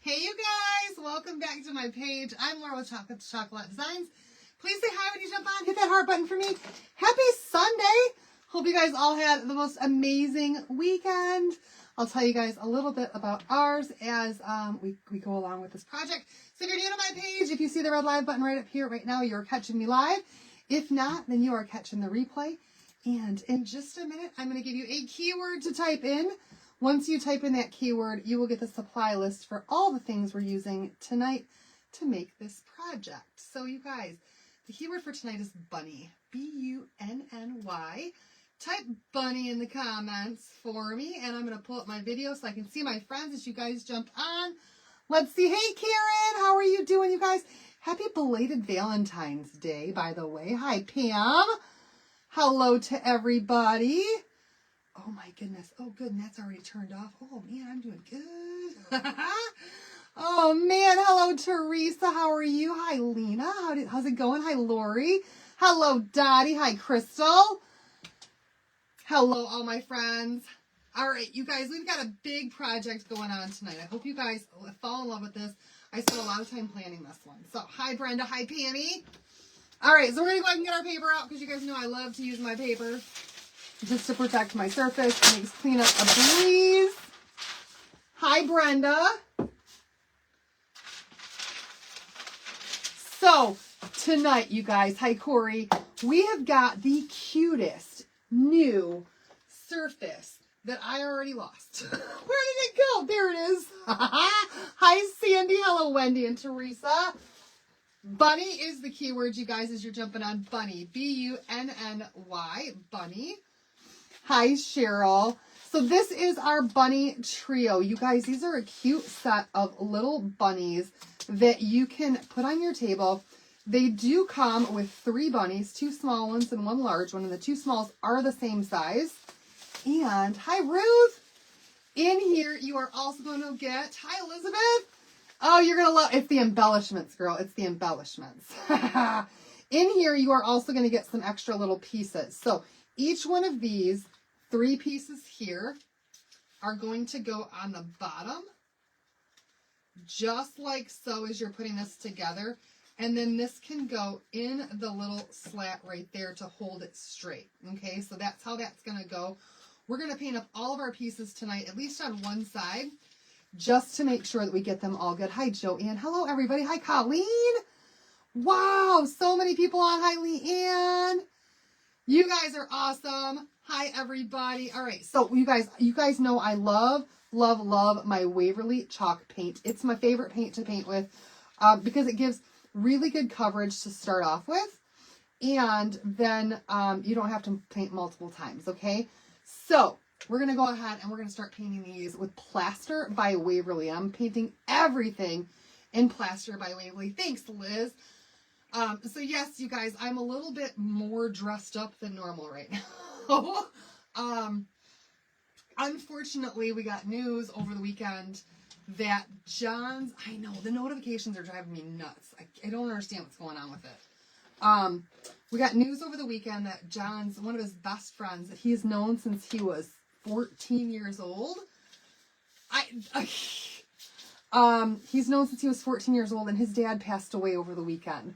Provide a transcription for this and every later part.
Hey you guys, welcome back to my page. I'm Laura with Chocolate to Chocolate Designs. Please say hi when you jump on. Hit that heart button for me. Happy Sunday. Hope you guys all had the most amazing weekend. I'll tell you guys a little bit about ours as we go along with this project. So if you're new to my page, if you see the red live button right up here right now, you're catching me live. If not, then you are catching the replay. And in just a minute, I'm going to give you a keyword to type in. Once you type in that keyword, you will get the supply list for all the things we're using tonight to make this project. So you guys, the keyword for tonight is bunny, B-U-N-N-Y. Type bunny in the comments for me, and I'm going to pull up my video so I can see my friends as you guys jump on. Let's see. Hey, Karen, how are you doing, you guys? Happy belated Valentine's Day, by the way. Hi, Pam. Hello to everybody. Oh my goodness. Oh, good. And that's already turned off. Oh man, I'm doing good. Oh man. Hello, Teresa. How are you? Hi, Lena. How's it going? Hi, Lori. Hello, Dottie. Hi, Crystal. Hello, all my friends. All right, you guys, we've got a big project going on tonight. I hope you guys fall in love with this. I spent a lot of time planning this one. So, hi, Brenda. Hi, Pammy. All right, so we're going to go ahead and get our paper out because you guys know I love to use my paper just to protect my surface. It makes cleanup a breeze. Hi, Brenda. So, tonight, you guys, hi, Corey, we have got the cutest new surface that I already lost. Where did it go? There it is. Hi, Sandy. Hello, Wendy and Teresa. Bunny is the keyword, you guys, as you're jumping on bunny. B-U-N-N-Y, bunny. Hi, Cheryl. So this is our bunny trio. You guys, these are a cute set of little bunnies that you can put on your table. They do come with 3 bunnies, 2 small ones and 1 large one, and the 2 smalls are the same size. And hi, Ruth. In here, you are also going to get, hi, Elizabeth. Oh, you're going to love, it's the embellishments, girl. It's the embellishments. In here, you are also going to get some extra little pieces. So each one of these 3 pieces here are going to go on the bottom, just like so as you're putting this together. And then this can go in the little slat right there to hold it straight. Okay, so that's how that's going to go. We're going to paint up all of our pieces tonight, at least on one side, just to make sure that we get them all good. Hi, Joanne. Hello, everybody. Hi, Colleen. Wow, so many people on. Hi, Leanne. You guys are awesome. Hi, everybody. All right, so you guys know I love my Waverly chalk paint. It's my favorite paint to paint with because it gives really good coverage to start off with, and then you don't have to paint multiple times, okay? So we're going to go ahead and we're going to start painting these with Plaster by Waverly. I'm painting everything in Plaster by Waverly. Thanks, Liz. So yes, you guys, I'm a little bit more dressed up than normal right now. Unfortunately, we got news over the weekend that John's, I know, the notifications are driving me nuts. I don't understand what's going on with it. We got news over the weekend that John's, one of his best friends that he's known since he was 14 years old. He's known since he was 14 years old, and his dad passed away over the weekend.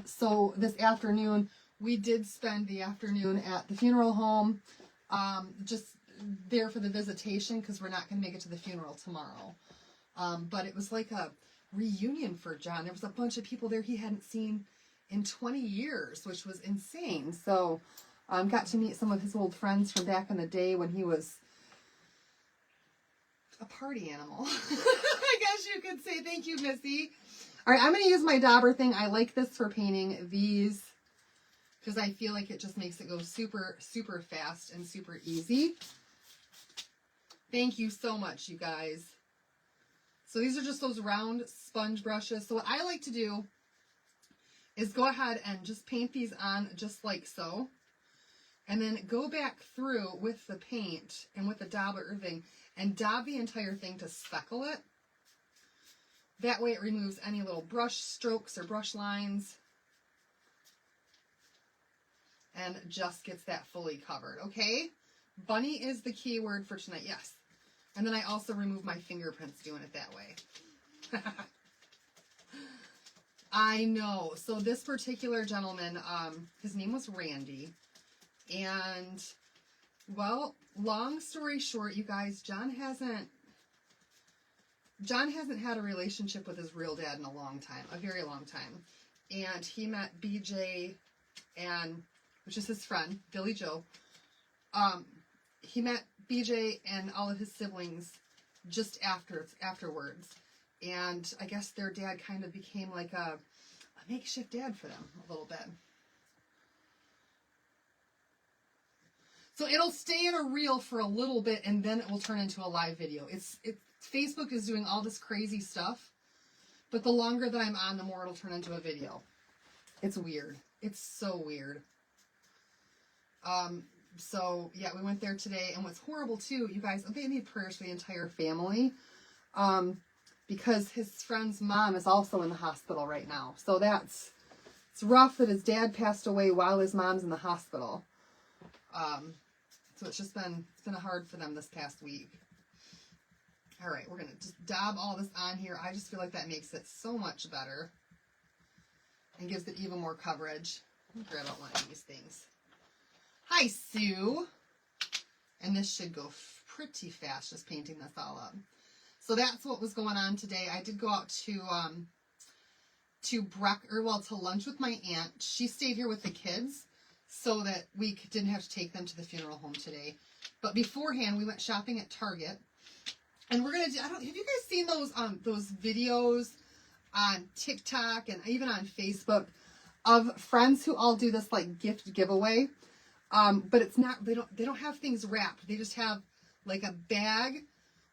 So this afternoon, we did spend the afternoon at the funeral home, just there for the visitation because we're not going to make it to the funeral tomorrow. But it was like a reunion for John. There was a bunch of people there he hadn't seen in 20 years, which was insane. So got to meet some of his old friends from back in the day when he was a party animal. I guess you could say. Thank you, Missy. All right, I'm going to use my dauber thing. I like this for painting these because I feel like it just makes it go super, super fast and super easy. Thank you so much, you guys. So these are just those round sponge brushes. So what I like to do is go ahead and just paint these on just like so. And then go back through with the paint and with the dauber thing and dab the entire thing to speckle it. That way it removes any little brush strokes or brush lines and just gets that fully covered, okay? Bunny is the key word for tonight, yes. And then I also remove my fingerprints doing it that way. I know. So this particular gentleman, his name was Randy. And, well, long story short, you guys, John hasn't had a relationship with his real dad in a long time, a very long time. And he met BJ which is his friend, Billy Joe. He met BJ and all of his siblings just afterwards. And I guess their dad kind of became like a makeshift dad for them a little bit. So it'll stay in a reel for a little bit and then it will turn into a live video. Facebook is doing all this crazy stuff, but the longer that I'm on, the more it'll turn into a video. It's weird. It's so weird. So yeah, we went there today, and what's horrible too, you guys, they need prayers for the entire family, because his friend's mom is also in the hospital right now. So it's rough that his dad passed away while his mom's in the hospital. So it's been hard for them this past week. All right, we're going to just dab all this on here. I just feel like that makes it so much better and gives it even more coverage. Let me grab out one of these things. Hi, Sue. And this should go pretty fast, just painting this all up. So that's what was going on today. I did go out to lunch with my aunt. She stayed here with the kids so that we didn't have to take them to the funeral home today. But beforehand, we went shopping at Target. And we're gonna do. Have you guys seen those videos on TikTok and even on Facebook of friends who all do this like gift giveaway? But it's not. They don't have things wrapped. They just have like a bag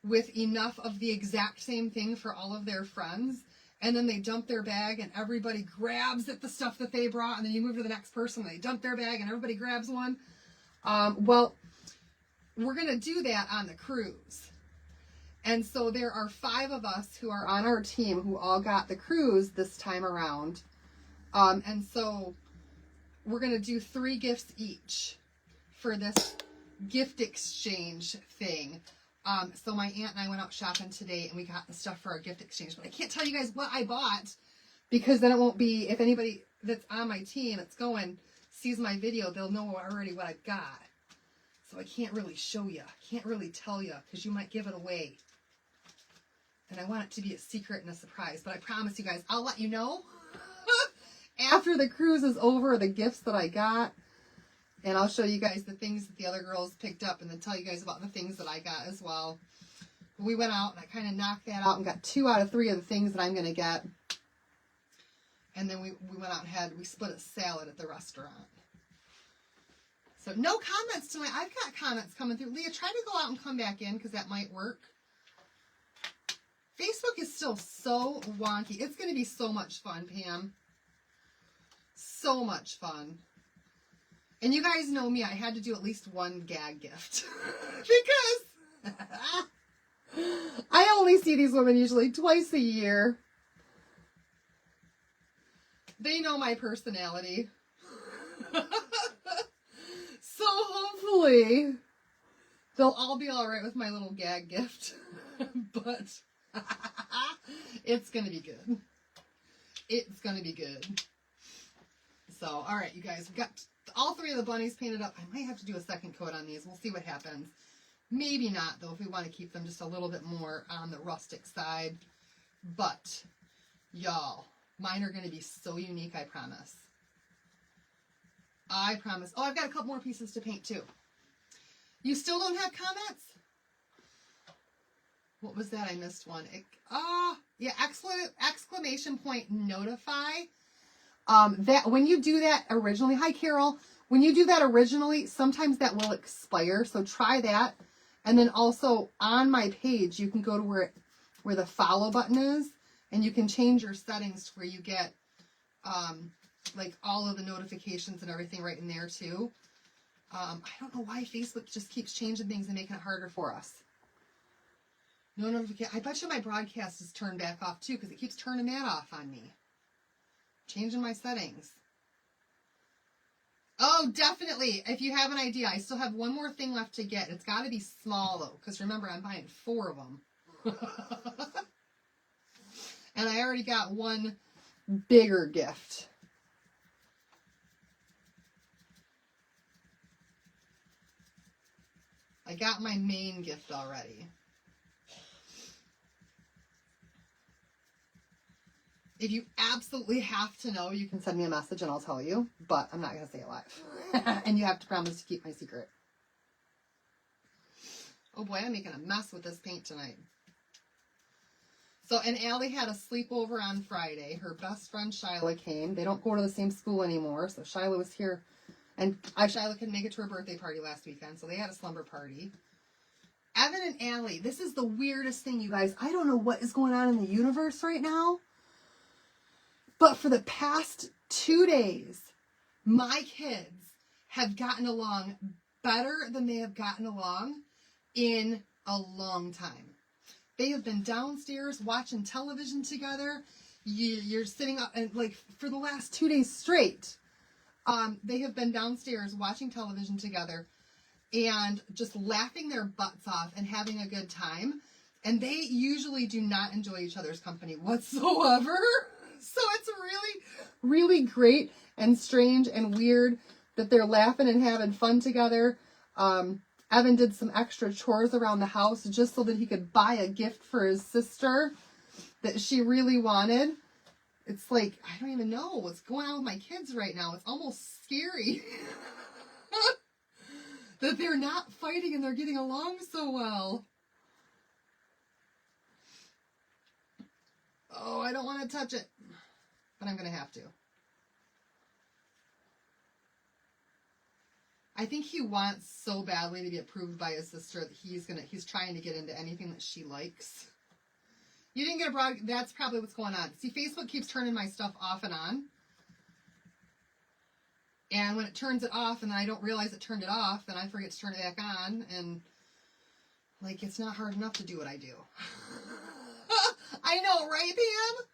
with enough of the exact same thing for all of their friends, and then they dump their bag and everybody grabs at the stuff that they brought, and then you move to the next person and they dump their bag and everybody grabs one. Well, we're gonna do that on the cruise. And so there are 5 of us who are on our team who all got the cruise this time around. And so we're going to do 3 gifts each for this gift exchange thing. So my aunt and I went out shopping today and we got the stuff for our gift exchange. But I can't tell you guys what I bought because then it won't be, if anybody that's on my team that's going sees my video, they'll know already what I've got. So I can't really show you. I can't really tell you because you might give it away. And I want it to be a secret and a surprise. But I promise you guys, I'll let you know after the cruise is over, the gifts that I got. And I'll show you guys the things that the other girls picked up and then tell you guys about the things that I got as well. We went out and I kind of knocked that out and got 2 out of 3 of the things that I'm going to get. And then we went out and we split a salad at the restaurant. So no comments tonight. I've got comments coming through. Leah, try to go out and come back in because that might work. Facebook is still so wonky. It's going to be so much fun, Pam. So much fun. And you guys know me. I had to do at least one gag gift. Because I only see these women usually twice a year. They know my personality. So hopefully they'll all be all right with my little gag gift. But it's going to be good. It's going to be good. So, all right, you guys, we've got all 3 of the bunnies painted up. I might have to do a second coat on these. We'll see what happens. Maybe not, though, if we want to keep them just a little bit more on the rustic side. But, y'all, mine are going to be so unique, I promise. I promise. Oh, I've got a couple more pieces to paint, too. You still don't have comments? What was that? I missed one. Yeah, exclamation point notify. That when you do that originally, hi Carol, when you do that originally, sometimes that will expire. So try that. And then also on my page, you can go to where the follow button is, and you can change your settings to where you get like all of the notifications and everything right in there too. I don't know why Facebook just keeps changing things and making it harder for us. No notification. I bet you my broadcast is turned back off too because it keeps turning that off on me. Changing my settings. Oh, definitely. If you have an idea, I still have one more thing left to get. It's got to be small though because remember I'm buying 4 of them. And I already got one bigger gift. I got my main gift already. If you absolutely have to know, you can send me a message and I'll tell you, but I'm not going to say it live. And you have to promise to keep my secret. Oh boy, I'm making a mess with this paint tonight. So, and Allie had a sleepover on Friday. Her best friend Shyla came. They don't go to the same school anymore, so Shyla was here. And Shyla couldn't make it to her birthday party last weekend, so they had a slumber party. Evan and Allie, this is the weirdest thing, you guys. I don't know what is going on in the universe right now. But for the past 2 days, my kids have gotten along better than they have gotten along in a long time. They have been downstairs watching television together. You're sitting up and like for the last 2 days straight. They have been downstairs watching television together and just laughing their butts off and having a good time. And they usually do not enjoy each other's company whatsoever. So it's really, really great and strange and weird that they're laughing and having fun together. Evan did some extra chores around the house just so that he could buy a gift for his sister that she really wanted. It's like, I don't even know what's going on with my kids right now. It's almost scary that they're not fighting and they're getting along so well. Oh, I don't want to touch it, but I'm going to have to. I think he wants so badly to be approved by his sister that he's trying to get into anything that she likes. You didn't get a broad, that's probably what's going on. See, Facebook keeps turning my stuff off and on. And when it turns it off and I don't realize it turned it off, then I forget to turn it back on. And like, it's not hard enough to do what I do. I know, right, Pam?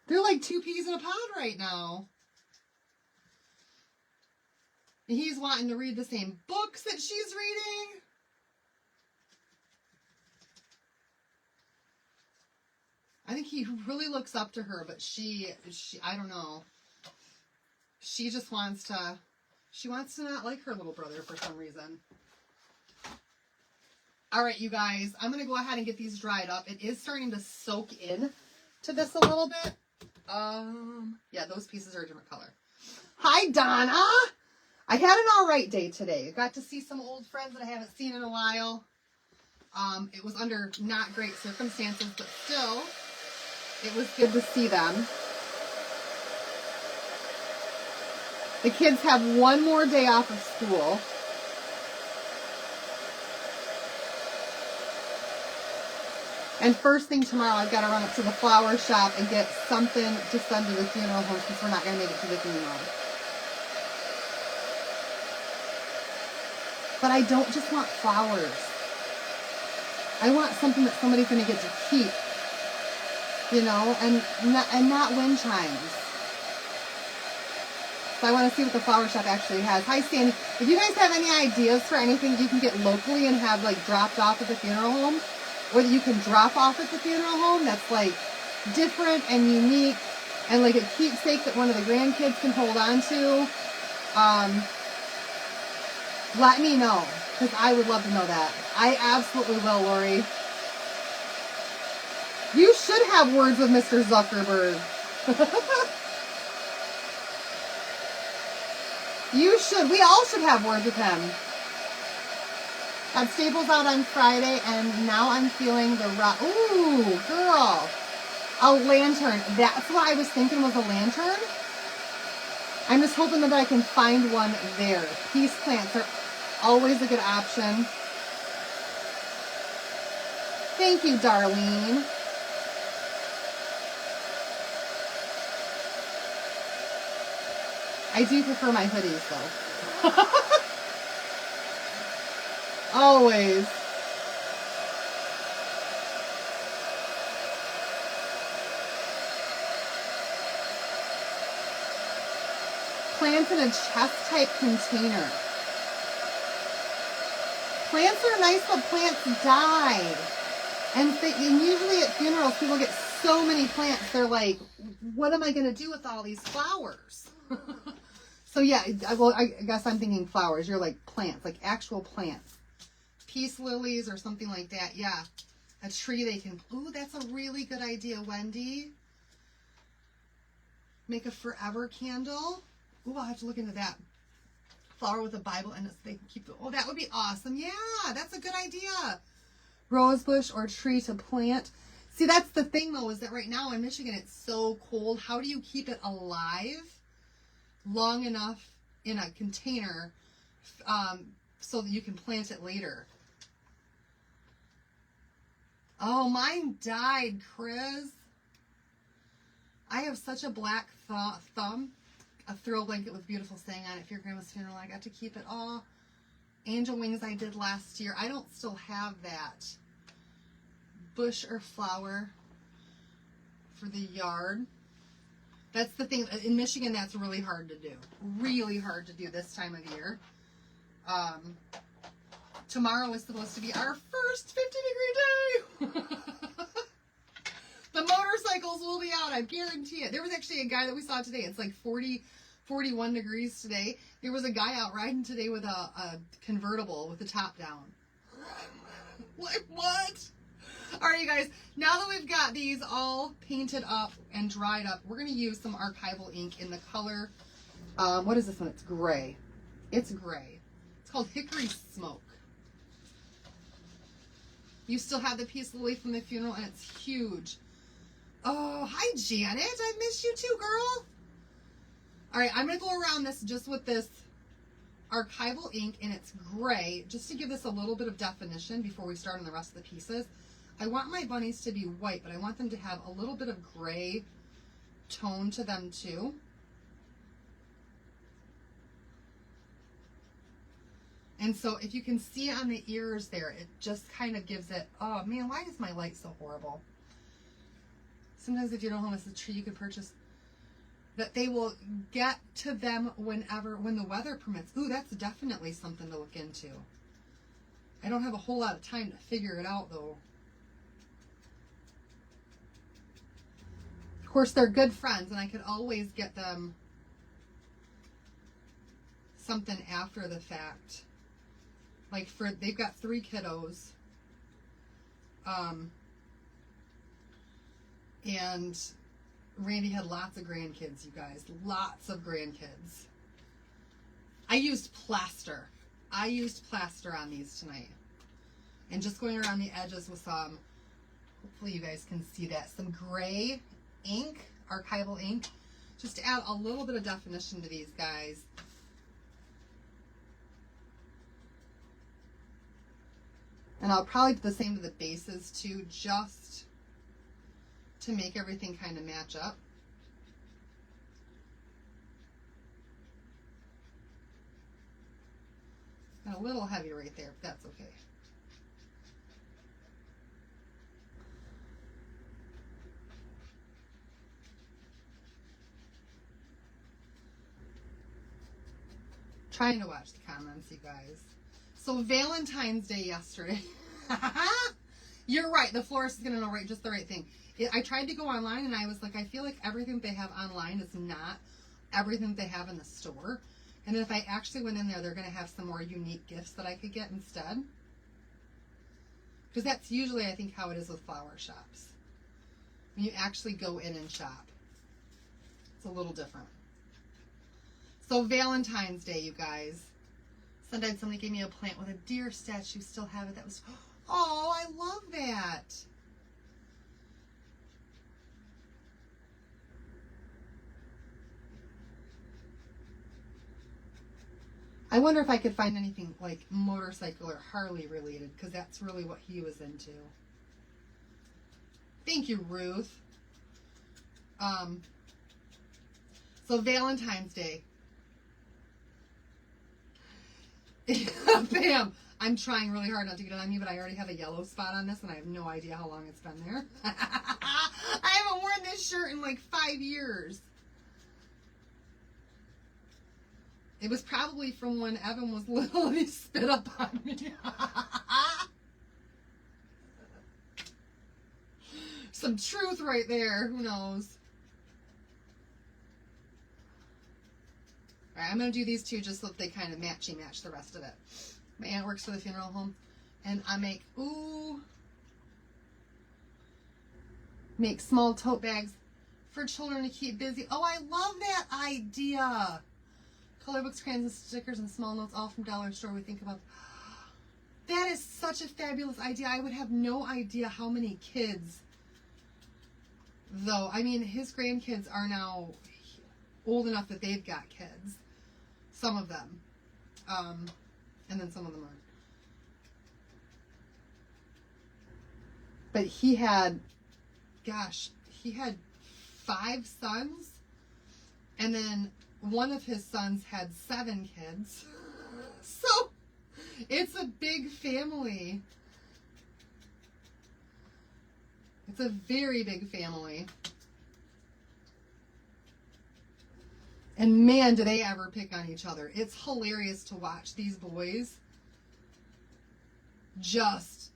They're like 2 peas in a pod right now. And he's wanting to read the same books that she's reading. I think he really looks up to her, but she I don't know. She just wants to not like her little brother for some reason. All right, you guys, I'm going to go ahead and get these dried up. It is starting to soak in to this a little bit. Yeah, those pieces are a different color. Hi, Donna. I had an all right day today. I got to see some old friends that I haven't seen in a while. It was under not great circumstances, but still, it was good to see them. The kids have one more day off of school. And first thing tomorrow, I've got to run up to the flower shop and get something to send to the funeral home since we're not going to make it to the funeral. But I don't just want flowers. I want something that somebody's going to get to keep, you know, and not wind chimes. So I want to see what the flower shop actually has. Hi, Sandy. If you guys have any ideas for anything you can get locally and have like dropped off at the funeral home, or that you can drop off at the funeral home that's like different and unique and like a keepsake that one of the grandkids can hold on to, let me know, because I would love to know that. I absolutely will, Lori. You should have words with Mr. Zuckerberg. You should. We all should have words with him. Had Staples out on Friday, and now I'm feeling the rock. Ooh, girl. A lantern. That's what I was thinking was a lantern. I'm just hoping that I can find one there. Peace plants are always a good option. Thank you, Darlene. I do prefer my hoodies, though. Always. Plants in a chest-type container. Plants are nice, but plants die. And usually at funerals, people get so many plants. They're like, what am I going to do with all these flowers? So yeah, I guess I'm thinking flowers. You're like plants, like actual plants. Peace lilies or something like that. Yeah. A tree they can... Ooh, that's a really good idea, Wendy. Make a forever candle. Ooh, I'll have to look into that. Flower with a Bible and they can keep it. Oh, that would be awesome. Yeah, that's a good idea. Rose bush or tree to plant. See, that's the thing, though, is that right now in Michigan, it's so cold. How do you keep it alive long enough in a container so that you can plant it later? Oh, mine died, Chris. I have such a black thumb. A throw blanket with beautiful saying on it. For your grandma's funeral, I got to keep it all. Angel wings I did last year. I don't still have that. Bush or flower for the yard. That's the thing. In Michigan, that's really hard to do. Really hard to do this time of year. Tomorrow is supposed to be our first 50-degree day. The motorcycles will be out, I guarantee it. There was actually a guy that we saw today. It's like 41 degrees today. There was a guy out riding today with a convertible with the top down. Like, what? All right, you guys. Now that we've got these all painted up and dried up, we're going to use some archival ink in the color. What is this one? It's gray. It's gray. It's called Hickory Smoke. You still have the peace lily from the funeral, and it's huge. Oh, hi, Janet. I missed you too, girl. All right, I'm going to go around this just with this archival ink, and it's gray, just to give this a little bit of definition before we start on the rest of the pieces. I want my bunnies to be white, but I want them to have a little bit of gray tone to them too. And so if you can see on the ears there, it just kind of gives it, oh man, why is my light so horrible? Sometimes if you don't have a tree you can purchase, that they will get to them when the weather permits. Ooh, that's definitely something to look into. I don't have a whole lot of time to figure it out though. Of course, they're good friends, and I could always get them something after the fact. Like they've got 3 kiddos. And Randy had lots of grandkids, you guys. Lots of grandkids. I used plaster. I used plaster on these tonight. And just going around the edges with some, hopefully you guys can see that, some gray ink, archival ink, just to add a little bit of definition to these guys. And I'll probably do the same to the bases too, just to make everything kind of match up. And a little heavy right there, but that's okay. Trying to watch the comments, you guys. So Valentine's Day yesterday. You're right. The florist is going to know just the right thing. I tried to go online and I was like, I feel like everything they have online is not everything they have in the store. And if I actually went in there, they're going to have some more unique gifts that I could get instead. Because that's usually, I think, how it is with flower shops. When you actually go in and shop, it's a little different. So Valentine's Day, you guys. Sunday, somebody gave me a plant with a deer statue. Still have it. That was, oh, I love that. I wonder if I could find anything like motorcycle or Harley related, because that's really what he was into. Thank you, Ruth. So Valentine's Day. Bam! I'm trying really hard not to get it on me, but I already have a yellow spot on this, and I have no idea how long it's been there. I haven't worn this shirt in like 5 years. It was probably from when Evan was little and he spit up on me. some truth right there. Who knows? All right, I'm going to do these two just so that they kind of match the rest of it. My aunt works for the funeral home, and I make small tote bags for children to keep busy. Oh, I love that idea. Color books, crayons, and stickers, and small notes, all from Dollar Store. We think about that is such a fabulous idea. I would have no idea how many kids, though. I mean, his grandkids are now old enough that they've got kids. Some of them. And then some of them aren't. But he had 5 sons. And then one of his sons had 7 kids. So it's a big family. It's a very big family. And man, do they ever pick on each other. It's hilarious to watch these boys just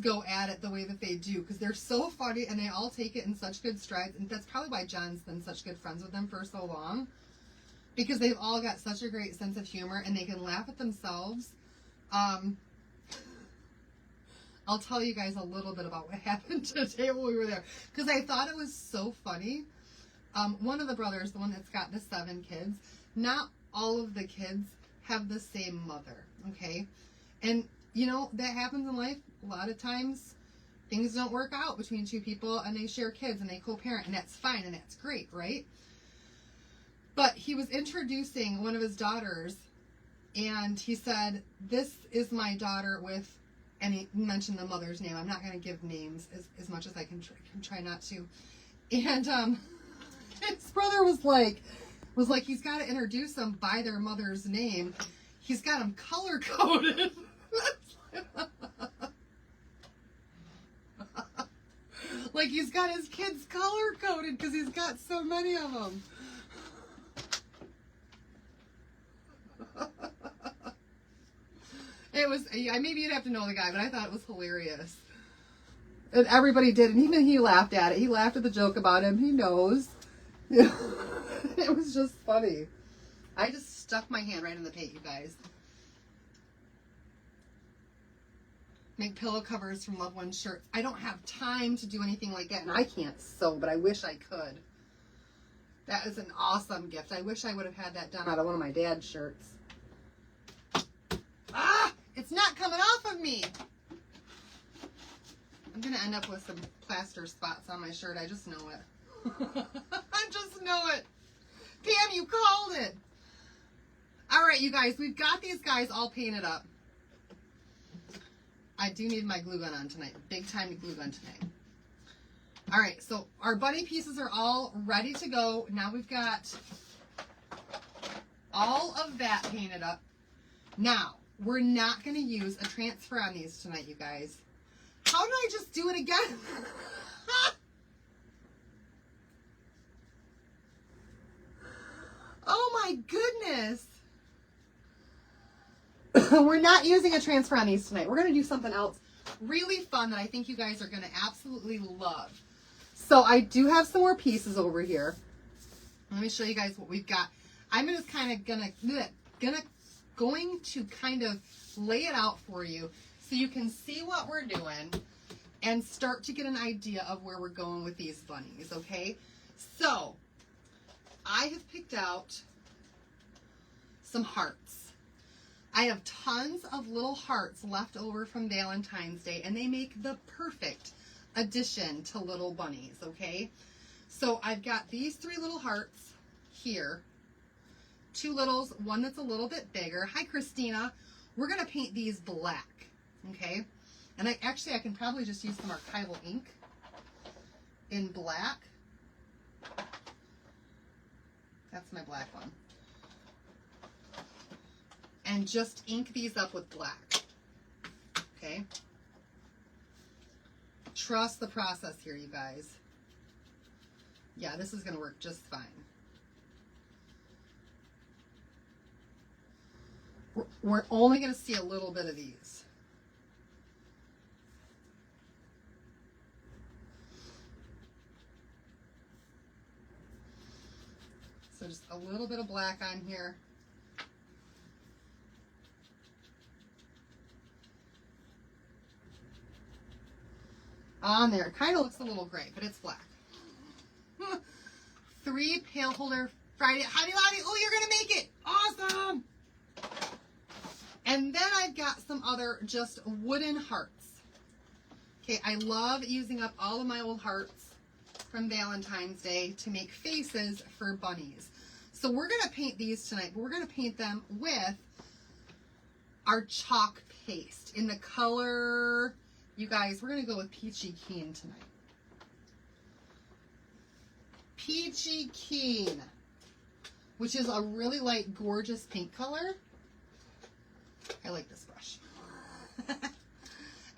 go at it the way that they do, because they're so funny and they all take it in such good strides. And that's probably why John's been such good friends with them for so long, because they've all got such a great sense of humor and they can laugh at themselves. I'll tell you guys a little bit about what happened today when we were there, because I thought it was so funny. One of the brothers, the one that's got the 7 kids, not all of the kids have the same mother, okay? And, you know, that happens in life. A lot of times things don't work out between 2 people and they share kids and they co-parent, and that's fine and that's great, right? But he was introducing one of his daughters, and he said, "This is my daughter with," and he mentioned the mother's name. I'm not going to give names as much as I can try not to. And his brother was like, he's got to introduce them by their mother's name. He's got them color coded. Like he's got his kids color coded because he's got so many of them. It was, maybe you'd have to know the guy, but I thought it was hilarious. And everybody did, and even he laughed at it. He laughed at the joke about him. He knows. It was just funny. I just stuck my hand right in the paint, you guys. Make pillow covers from loved ones' shirts. I don't have time to do anything like that, and I can't sew, but I wish I could. That is an awesome gift. I wish I would have had that done out of one of my dad's shirts. Ah! It's not coming off of me! I'm going to end up with some plaster spots on my shirt. I just know it. I just know it. Pam, you called it. All right, you guys. We've got these guys all painted up. I do need my glue gun on tonight. Big time glue gun tonight. All right, so our bunny pieces are all ready to go. Now we've got all of that painted up. Now, we're not going to use a transfer on these tonight, you guys. How did I just do it again? Oh my goodness. We're not using a transfer on these tonight. We're going to do something else really fun that I think you guys are going to absolutely love. So I do have some more pieces over here. Let me show you guys what we've got. I'm just kind of going to kind of lay it out for you so you can see what we're doing and start to get an idea of where we're going with these bunnies, okay? So I have picked out some hearts. I have tons of little hearts left over from Valentine's Day, and they make the perfect addition to little bunnies, okay? So I've got these 3 little hearts here. 2 littles, one that's a little bit bigger. Hi, Christina. We're going to paint these black, okay? And I can probably just use some archival ink in black. That's my black one. And just ink these up with black, okay? Trust the process here, you guys. Yeah, this is going to work just fine. We're only going to see a little bit of these. just a little bit of black on here. On there. It kind of looks a little gray, but it's black. 3 pail holder Friday. Hobby Lobby. Oh, you're going to make it. Awesome. And then I've got some other just wooden hearts. Okay, I love using up all of my old hearts from Valentine's Day to make faces for bunnies. So we're going to paint these tonight, but we're going to paint them with our chalk paste in the color, you guys, we're going to go with Peachy Keen tonight. Peachy Keen, which is a really light, gorgeous pink color. I like this brush.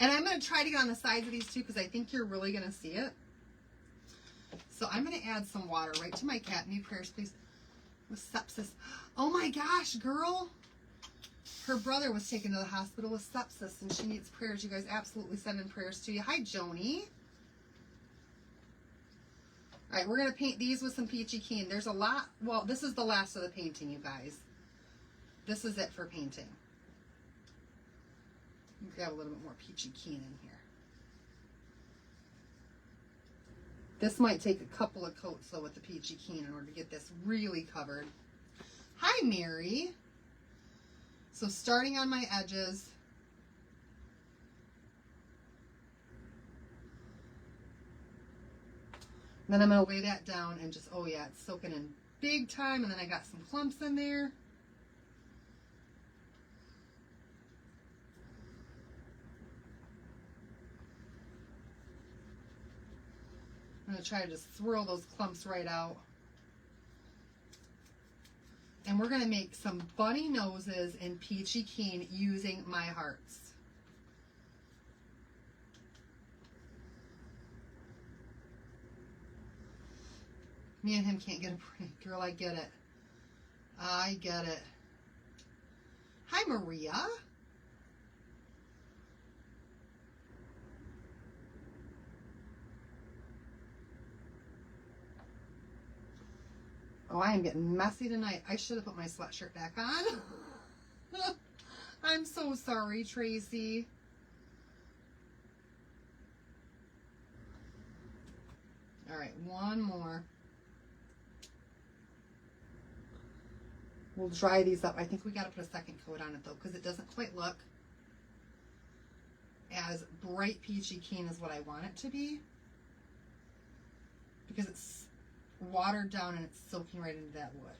And I'm going to try to get on the sides of these too because I think you're really going to see it. So I'm going to add some water right to my cat. Need prayers, please. With sepsis. Oh my gosh, girl. Her brother was taken to the hospital with sepsis and she needs prayers. You guys absolutely send in prayers to you. Hi, Joni. All right, we're going to paint these with some Peachy Keen. There's a lot. Well, this is the last of the painting, you guys. This is it for painting. Grab a little bit more Peachy Keen in here. This might take a couple of coats though with the Peachy Keen in order to get this really covered. Hi, Mary. So starting on my edges. Then I'm going to weigh that down and just, oh yeah, it's soaking in big time. And then I got some clumps in there. I'm going to try to just swirl those clumps right out. And we're going to make some bunny noses in Peachy Keen using my hearts. Me and him can't get a break. Girl, I get it. I get it. Hi, Maria. Oh, I am getting messy tonight. I should have put my sweatshirt back on. I'm so sorry, Tracy. All right, one more. We'll dry these up. I think we got to put a second coat on it though, because it doesn't quite look as bright Peachy Keen as what I want it to be. Because it's watered down and it's soaking right into that wood.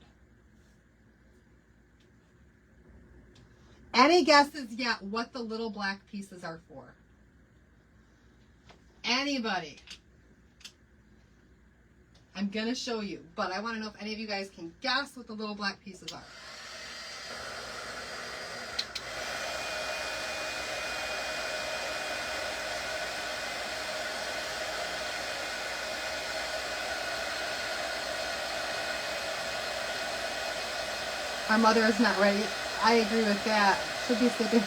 Any guesses yet what the little black pieces are for? Anybody? I'm going to show you, but I want to know if any of you guys can guess what the little black pieces are. Our mother is not ready. I agree with that. Should be sleeping.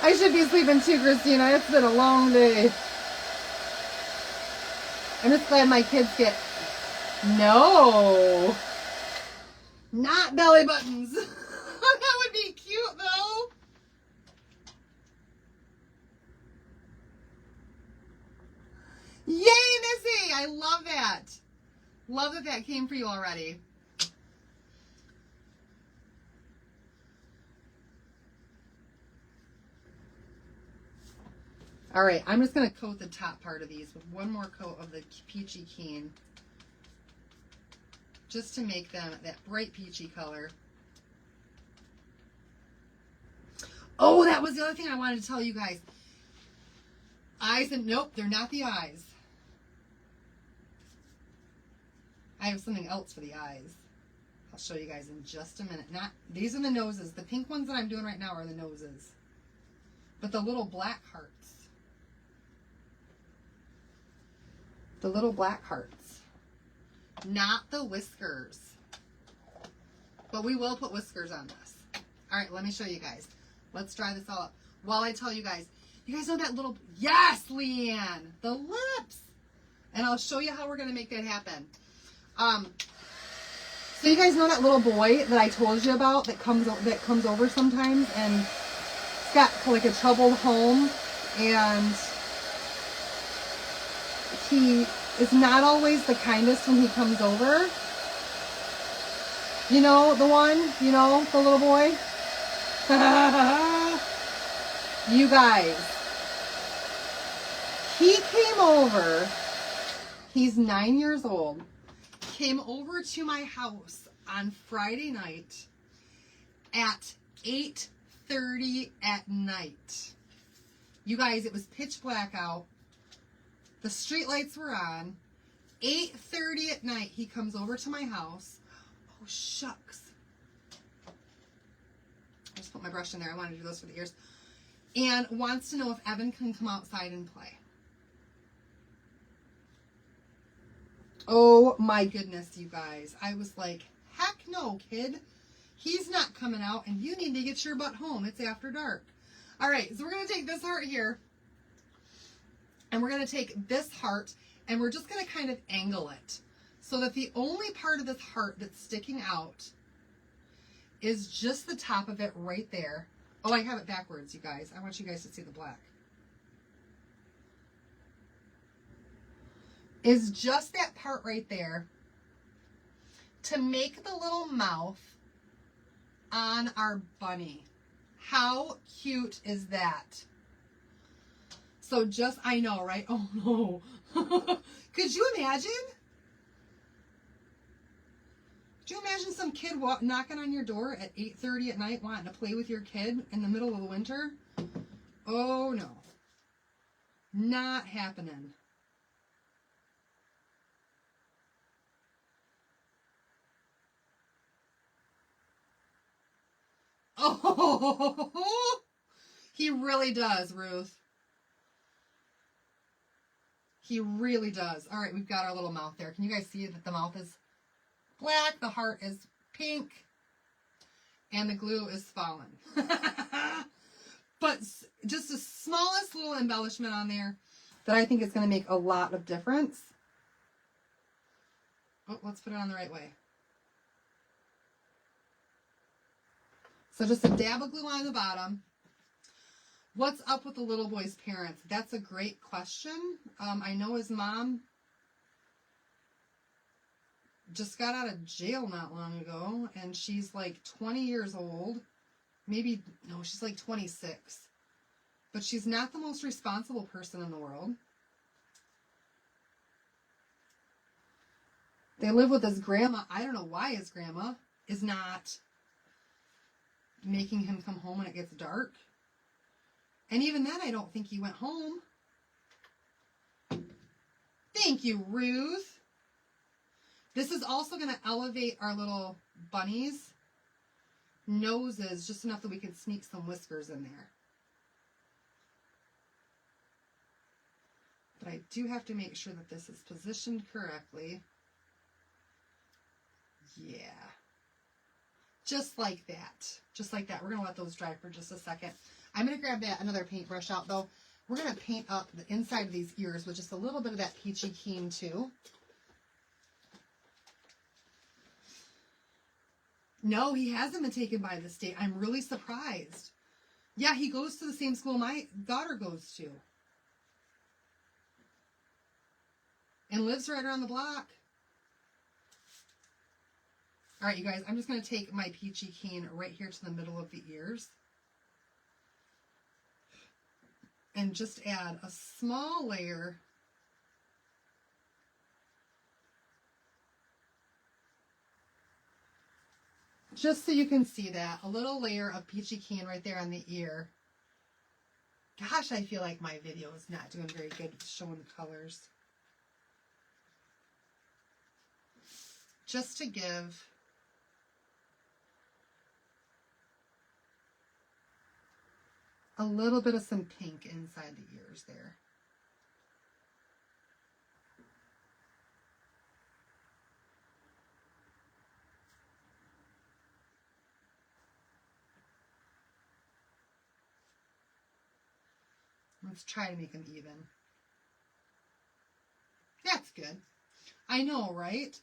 I should be sleeping too, Christina. It's been a long day. I'm just glad my kids get... No. Not belly buttons. That would be cute, though. Yay, Missy. I love that. Love that that came for you already. All right, I'm just going to coat the top part of these with one more coat of the Peachy Keen, just to make them that bright peachy color. Oh, that was the other thing I wanted to tell you guys. Eyes and nope, they're not the eyes. I have something else for the eyes. I'll show you guys in just a minute. These are the noses. The pink ones that I'm doing right now are the noses. But the little black hearts. The little black hearts. Not the whiskers. But we will put whiskers on this. All right, let me show you guys. Let's dry this all up. While I tell you guys know that little... Yes, Leanne! The lips! And I'll show you how we're going to make that happen. So you guys know that little boy that I told you about that comes over sometimes, and he's got like a troubled home, and he is not always the kindest when he comes over. You know the one? You know the little boy? You guys. He came over. He's 9 years old. Came over to my house on Friday night at 8:30 at night. You guys, it was pitch black out. The street lights were on. 8:30 at night, he comes over to my house. Oh, shucks. I just put my brush in there. I wanted to do those for the ears. And wants to know if Evan can come outside and play. Oh my goodness, you guys. I was like, heck no, kid. He's not coming out, and you need to get your butt home. It's after dark. All right, so we're going to take this heart here, and we're going to take this heart, and we're just going to kind of angle it so that the only part of this heart that's sticking out is just the top of it right there. Oh, I have it backwards, you guys. I want you guys to see the black. Is just that part right there to make the little mouth on our bunny. How cute is that? So just, I know, right? Oh no. Could you imagine? Could you imagine some kid knocking on your door at 8:30 at night wanting to play with your kid in the middle of the winter? Oh no. Not happening. Oh, he really does, Ruth. He really does. All right, we've got our little mouth there. Can you guys see that the mouth is black, the heart is pink, and the glue is fallen? But just the smallest little embellishment on there that I think is going to make a lot of difference. Oh, let's put it on the right way. So just a dab of glue on the bottom. What's up with the little boy's parents? That's a great question. I know his mom just got out of jail not long ago, and she's like 20 years old. Maybe, no, she's like 26. But she's not the most responsible person in the world. They live with his grandma. I don't know why his grandma is not making him come home when it gets dark. And even then, I don't think he went home. Thank you, Ruth. This is also going to elevate our little bunnies' noses just enough that we can sneak some whiskers in there. But I do have to make sure that this is positioned correctly. Yeah. Just like that. Just like that. We're going to let those dry for just a second. I'm going to grab another paintbrush out, though. We're going to paint up the inside of these ears with just a little bit of that peachy keen, too. No, he hasn't been taken by the state. I'm really surprised. Yeah, he goes to the same school my daughter goes to. And lives right around the block. All right, you guys, I'm just going to take my peachy keen right here to the middle of the ears. And just add a small layer just so you can see that. A little layer of peachy keen right there on the ear. Gosh, I feel like my video is not doing very good showing the colors. Just to give a little bit of some pink inside the ears there. Let's try to make them even. That's good. I know, right?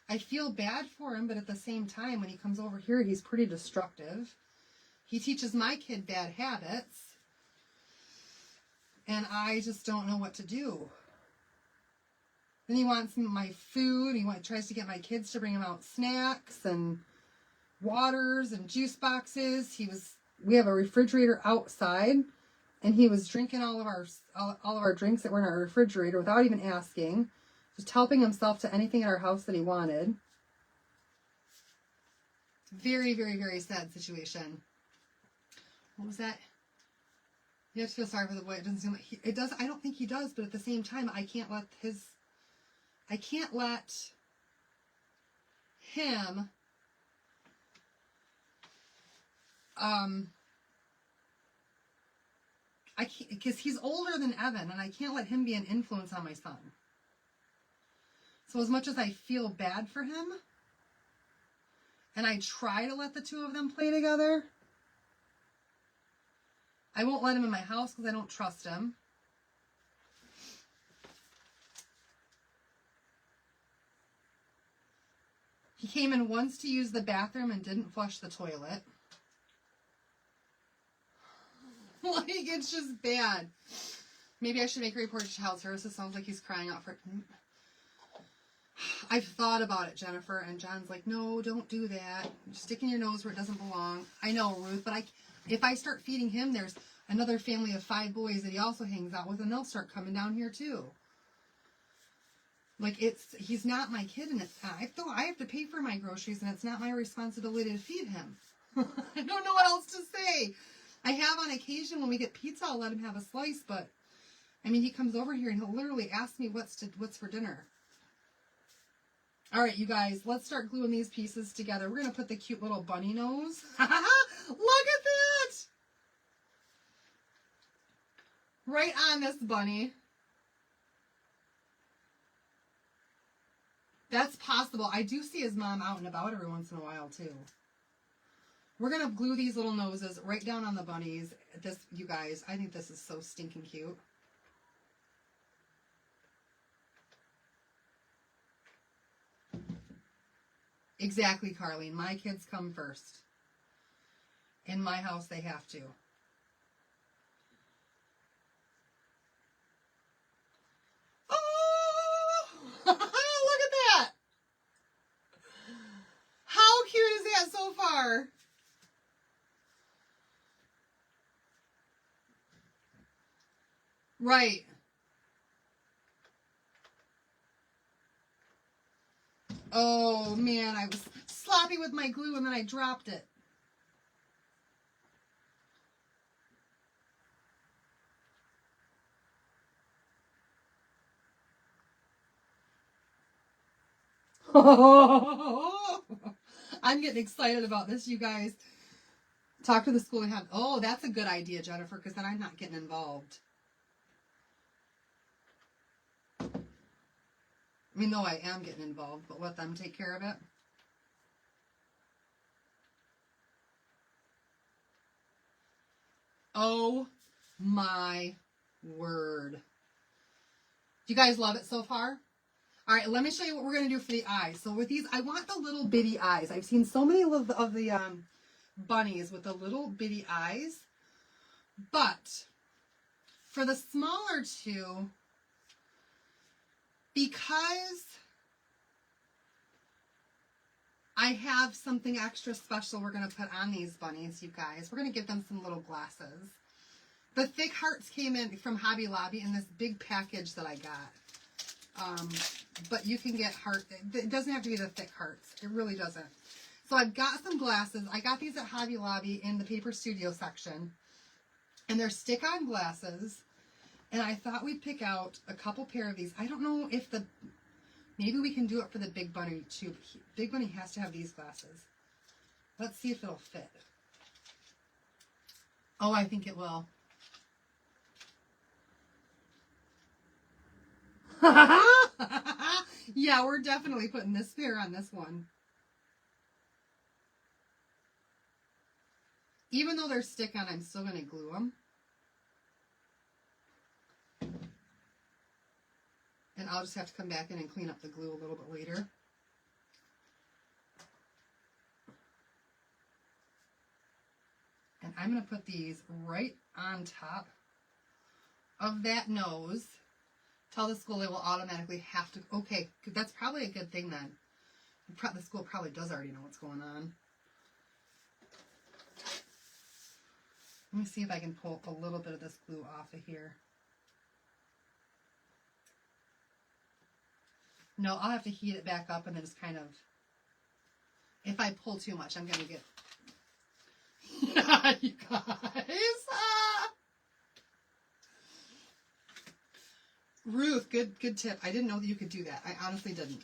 I feel bad for him, but at the same time, when he comes over here, he's pretty destructive. He teaches my kid bad habits. And I just don't know what to do. Then he wants my food. He tries to get my kids to bring him out snacks and waters and juice boxes. We have a refrigerator outside, and he was drinking all of our drinks that were in our refrigerator without even asking. Just helping himself to anything in our house that he wanted. Very, very, very sad situation. What was that? You have to feel sorry for the boy. It doesn't seem like it does. I don't think he does, but at the same time, I can't let him I can't, because he's older than Evan, and I can't let him be an influence on my son. So as much as I feel bad for him, and I try to let the two of them play together, I won't let him in my house because I don't trust him. He came in once to use the bathroom and didn't flush the toilet. Like, it's just bad. Maybe I should make a report to child services. Sounds like he's crying out for it. I've thought about it, Jennifer, and John's like, no, don't do that. You're sticking your nose where it doesn't belong. I know, Ruth, but if I start feeding him, there's another family of 5 boys that he also hangs out with, and they'll start coming down here too. Like, he's not my kid, and I have to pay for my groceries, and it's not my responsibility to feed him. I don't know what else to say. I have on occasion when we get pizza, I'll let him have a slice, but I mean, he comes over here and he'll literally ask me what's for dinner. All right, you guys, let's start gluing these pieces together. We're going to put the cute little bunny nose. Look at that! Right on this bunny. That's possible. I do see his mom out and about every once in a while, too. We're going to glue these little noses right down on the bunnies. You guys, I think this is so stinking cute. Exactly, Carlene. My kids come first. In my house, they have to. Oh! Look at that! How cute is that so far? Right. Oh, man, I was sloppy with my glue and then I dropped it. I'm getting excited about this, you guys. Talk to the school and have... Oh, that's a good idea, Jennifer, because then I'm not getting involved. I mean, no, I am getting involved, but let them take care of it. Oh my word. Do you guys love it so far? All right, let me show you what we're going to do for the eyes. So with these, I want the little bitty eyes. I've seen so many of the bunnies with the little bitty eyes. But for the smaller two, because I have something extra special we're going to put on these bunnies, you guys. We're going to give them some little glasses. The thick hearts came in from Hobby Lobby in this big package that I got. But you can get heart. It doesn't have to be the thick hearts. It really doesn't. So I've got some glasses. I got these at Hobby Lobby in the Paper Studio section. And they're stick-on glasses. And I thought we'd pick out a couple pair of these. I don't know if maybe we can do it for the Big Bunny too. Big Bunny has to have these glasses. Let's see if it'll fit. Oh, I think it will. Yeah, we're definitely putting this pair on this one. Even though they're stick-on, I'm still going to glue them. And I'll just have to come back in and clean up the glue a little bit later. I'm going to put these right on top of that nose. Tell the school they will automatically have to, okay, that's probably a good thing then. The school probably does already know what's going on. Let me see if I can pull a little bit of this glue off of here. No, I'll have to heat it back up and then just kind of, if I pull too much, I'm going to get, yeah, you guys. Ah! Ruth, good tip. I didn't know that you could do that. I honestly didn't.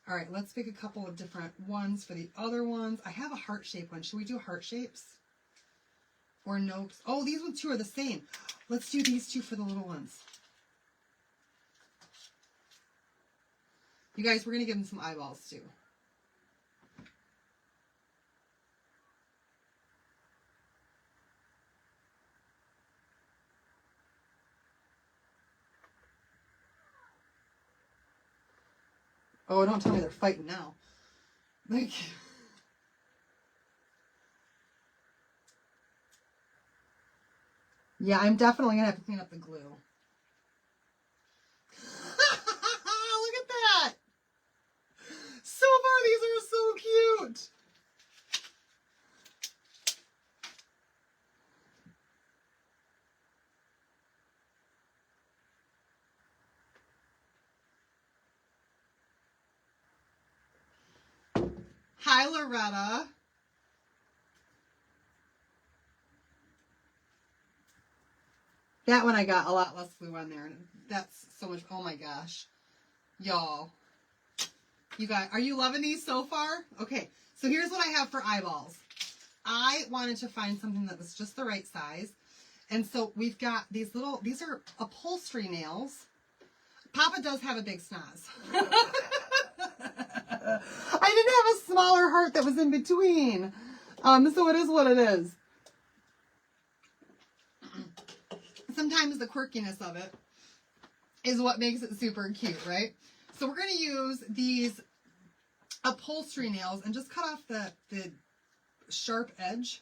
All right, let's pick a couple of different ones for the other ones. I have a heart-shaped one. Should we do heart shapes? Or no? Oh, these ones two are the same. Let's do these two for the little ones. You guys, we're going to give them some eyeballs too. Oh, don't tell me they're fighting now. Like, yeah, I'm definitely going to have to clean up the glue. Look at that. So far, these are so cute. Hi, Loretta. That one I got a lot less glue on there. That's so much. Oh my gosh. Y'all. You guys, are you loving these so far? Okay, so here's what I have for eyeballs. I wanted to find something that was just the right size. And so we've got these little, these are upholstery nails. Papa does have a big snoz. I didn't have a smaller heart that was in between. So it is what it is. Sometimes the quirkiness of it is what makes it super cute, right? So we're going to use these upholstery nails and just cut off the sharp edge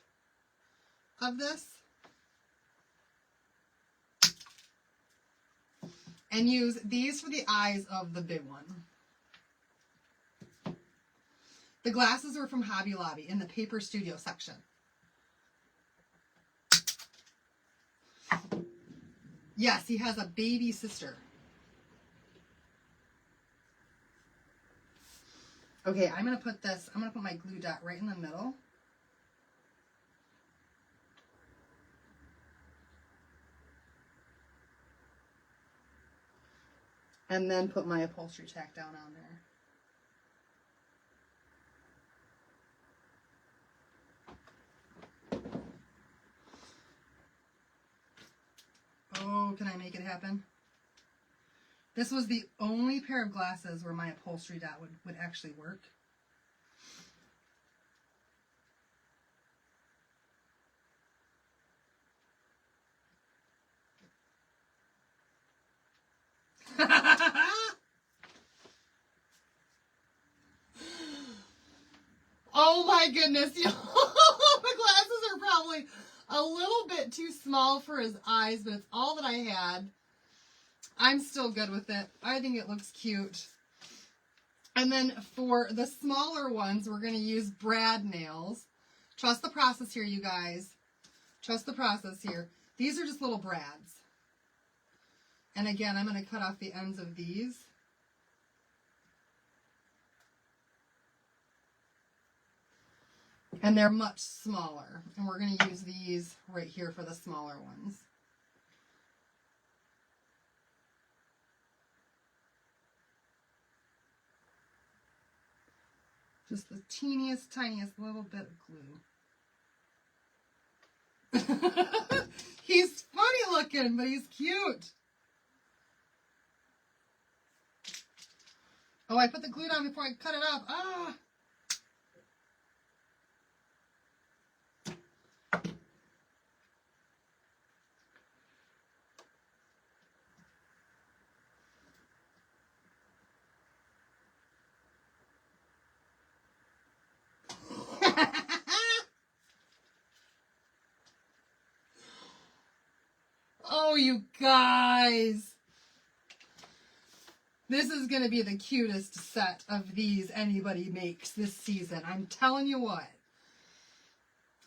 of this. And use these for the eyes of the big one. The glasses are from Hobby Lobby in the Paper Studio section. Yes, he has a baby sister. Okay, I'm going to put this, I'm going to put my glue dot right in the middle. And then put my upholstery tack down on there. Oh, can I make it happen? This was the only pair of glasses where my upholstery dot would actually work. Oh my goodness, the glasses are probably a little bit too small for his eyes, but it's all that I had. I'm still good with it. I think it looks cute. And then for the smaller ones, we're going to use brad nails. Trust the process here, you guys. Trust the process here. These are just little brads. And again, I'm going to cut off the ends of these. And they're much smaller. And we're going to use these right here for the smaller ones. Just the teeniest, tiniest little bit of glue. He's funny looking, but he's cute. Oh, I put the glue down before I cut it up. Ah! guys. This is going to be the cutest set of these anybody makes this season. I'm telling you what.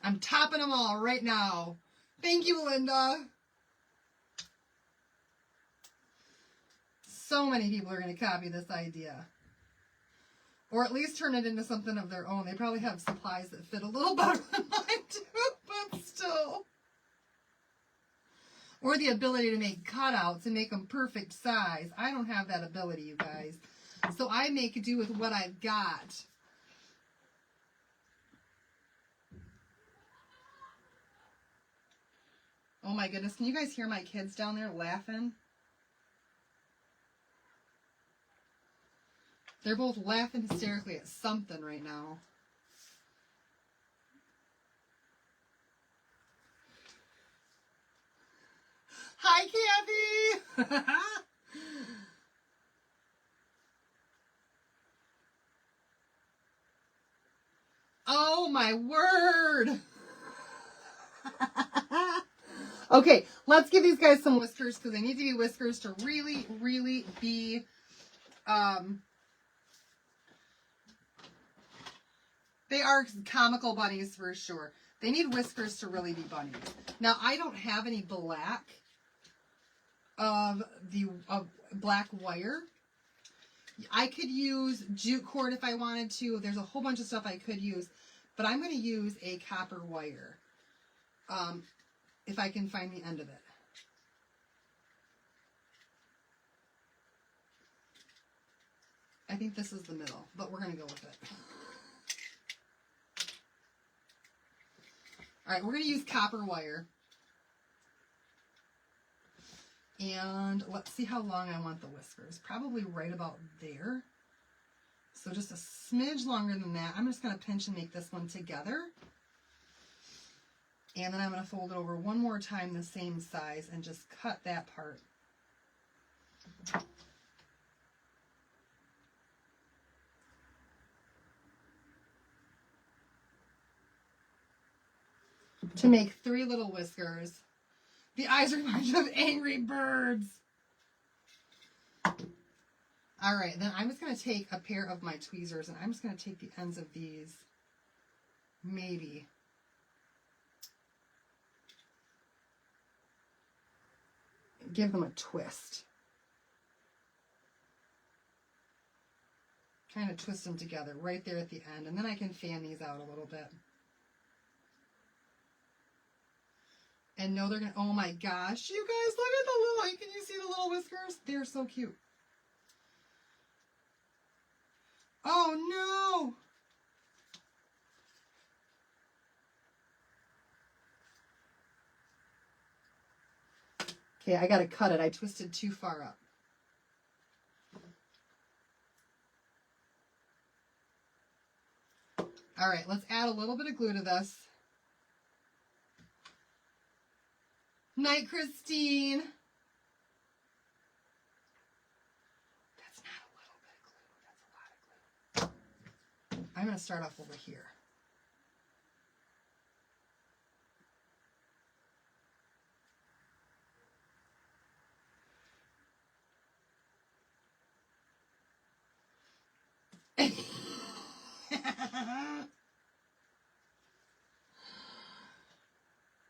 I'm topping them all right now. Thank you, Linda. So many people are going to copy this idea. Or at least turn it into something of their own. They probably have supplies that fit a little better than mine do, but still. Or the ability to make cutouts and make them perfect size. I don't have that ability, you guys. So I make do with what I've got. Oh my goodness, can you guys hear my kids down there laughing? They're both laughing hysterically at something right now. Hi, Kathy! Oh my word! Okay, let's give these guys some whiskers because they need to be whiskers to really, really be they are comical bunnies for sure. They need whiskers to really be bunnies. Now, I don't have any black of the black wire. I could use jute cord if I wanted to. There's a whole bunch of stuff I could use, but I'm going to use a copper wire if I can find the end of it. I think this is the middle, but we're going to go with it. All right, we're going to use copper wire. And let's see how long I want the whiskers. Probably right about there. So just a smidge longer than that. I'm just going to pinch and make this one together. And then I'm going to fold it over one more time the same size and just cut that part. To make 3 little whiskers. The eyes remind me of angry birds. All right, then I'm just going to take a pair of my tweezers and I'm just going to take the ends of these, maybe. Give them a twist. Kind of twist them together right there at the end, and then I can fan these out a little bit. And no, they're going to, oh my gosh, you guys, look at the little, can you see the little whiskers? They're so cute. Oh no. Okay, I got to cut it. I twisted too far up. All right, let's add a little bit of glue to this. Night, Christine. That's not a little bit of glue. That's a lot of glue. I'm going to start off over here.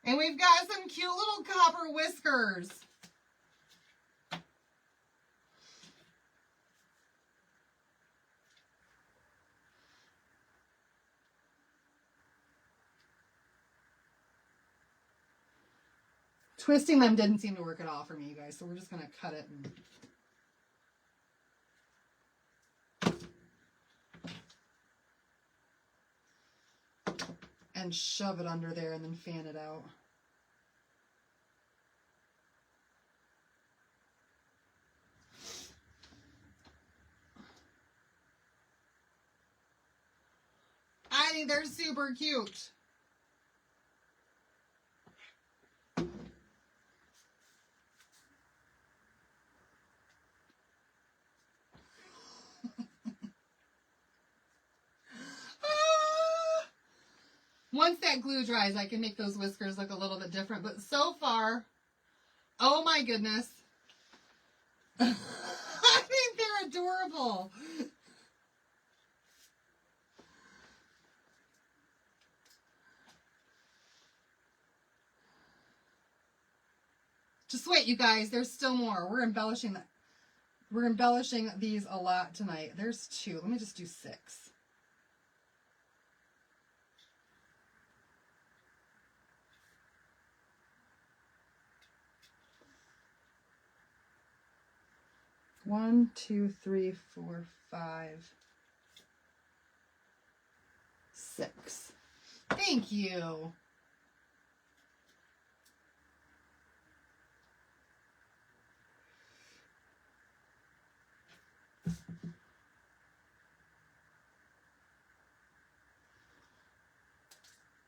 And we've got some cute little copper whiskers. Twisting them didn't seem to work at all for me, you guys, so we're just going to cut it and shove it under there and then fan it out. I think they're super cute. Once that glue dries, I can make those whiskers look a little bit different. But so far, Oh my goodness. I think they're adorable. Just wait, you guys. There's still more. We're embellishing that. We're embellishing these a lot tonight. There's 2. Let me just do 6. One, 2, 3, 4, 5, 6. Thank you.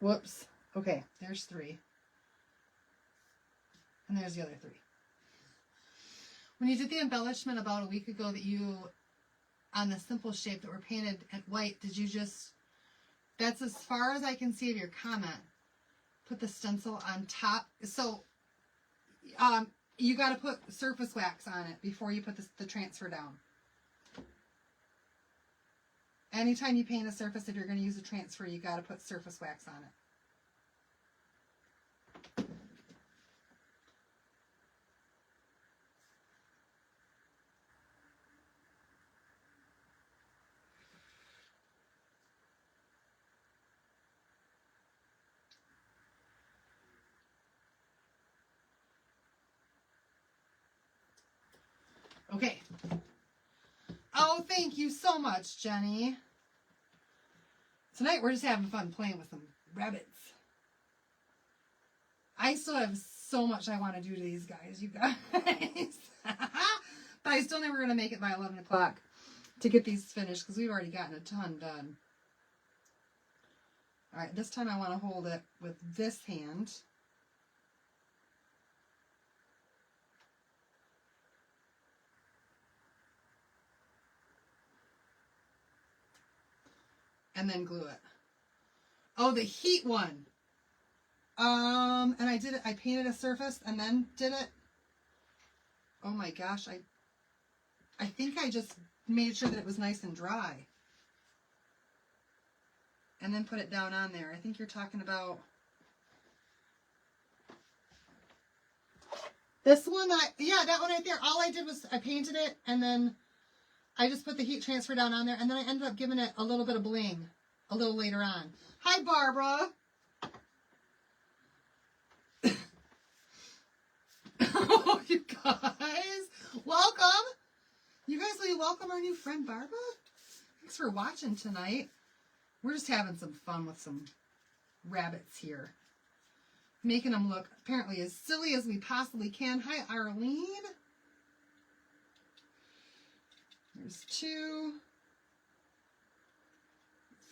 Whoops. Okay, there's 3. And there's the other 3. When you did the embellishment about a week ago that you, on the simple shape that were painted at white, did you just, that's as far as I can see of your comment, put the stencil on top? So, you got to put surface wax on it before you put the transfer down. Anytime you paint a surface, if you're going to use a transfer, you got to put surface wax on it. Okay. Oh, thank you so much, Jenny. Tonight we're just having fun playing with some rabbits. I still have so much I want to do to these guys, you guys. But I still think we're going to make it by 11 o'clock to get these finished because we've already gotten a ton done. All right, this time I want to hold it with this hand. And then glue it. Oh, the heat one. And I did it. I painted a surface and then did it. Oh my gosh, I think I just made sure that it was nice and dry. And then put it down on there. I think you're talking about this one. Yeah, that one right there. All I did was I painted it and then I just put the heat transfer down on there, and then I ended up giving it a little bit of bling a little later on. Hi, Barbara. Oh, you guys. Welcome. You guys, will you welcome our new friend, Barbara? Thanks for watching tonight. We're just having some fun with some rabbits here. Making them look apparently as silly as we possibly can. Hi, Arlene. There's 2,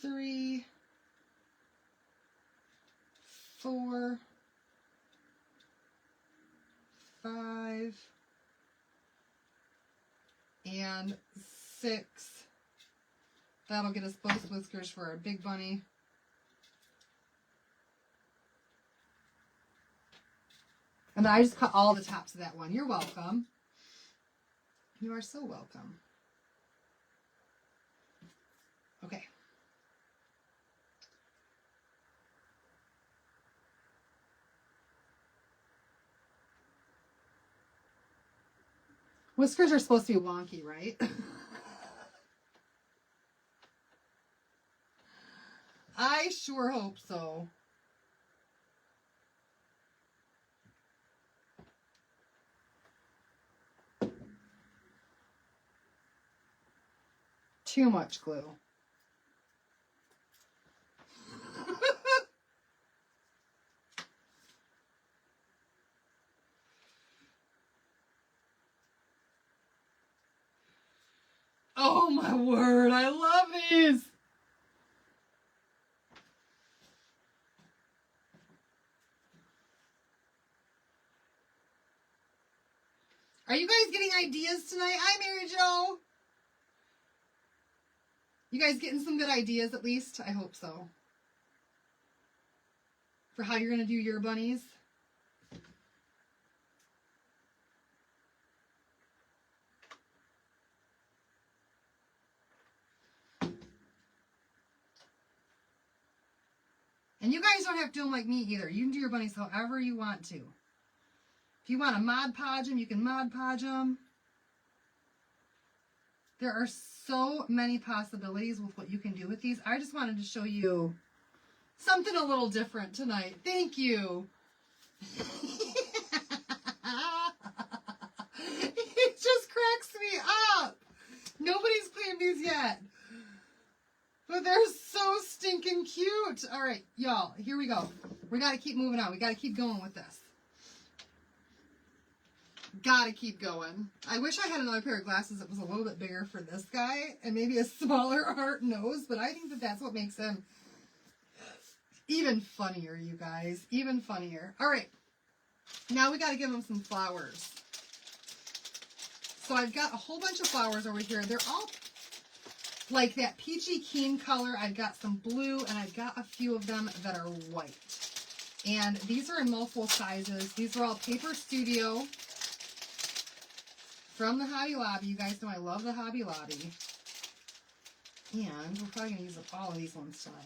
3, 4, 5, and 6. That'll get us both whiskers for our big bunny. And then I just cut all the tops of that one. You're welcome. You are so welcome. Okay. Whiskers are supposed to be wonky, right? I sure hope so. Too much glue. Oh my word, I love these. Are you guys getting ideas tonight? Hi, Mary Jo. You guys getting some good ideas at least? I hope so. For how you're going to do your bunnies. And you guys don't have to do them like me either. You can do your bunnies however you want to. If you want to Mod Podge them, you can Mod Podge them. There are so many possibilities with what you can do with these. I just wanted to show you something a little different tonight. Thank you. It just cracks me up. Nobody's claimed these yet. But they're so stinking cute. All right, y'all, here we go. We got to keep moving on. We got to keep going with this. Got to keep going. I wish I had another pair of glasses that was a little bit bigger for this guy and maybe a smaller heart nose, but I think that that's what makes him even funnier, you guys. Even funnier. All right. Now we got to give him some flowers. So I've got a whole bunch of flowers over here. They're all like that peachy keen color. I've got some blue, and I've got a few of them that are white. And these are in multiple sizes. These are all Paper Studio from the Hobby Lobby. You guys know I love the Hobby Lobby. And we're probably going to use up all of these ones tonight.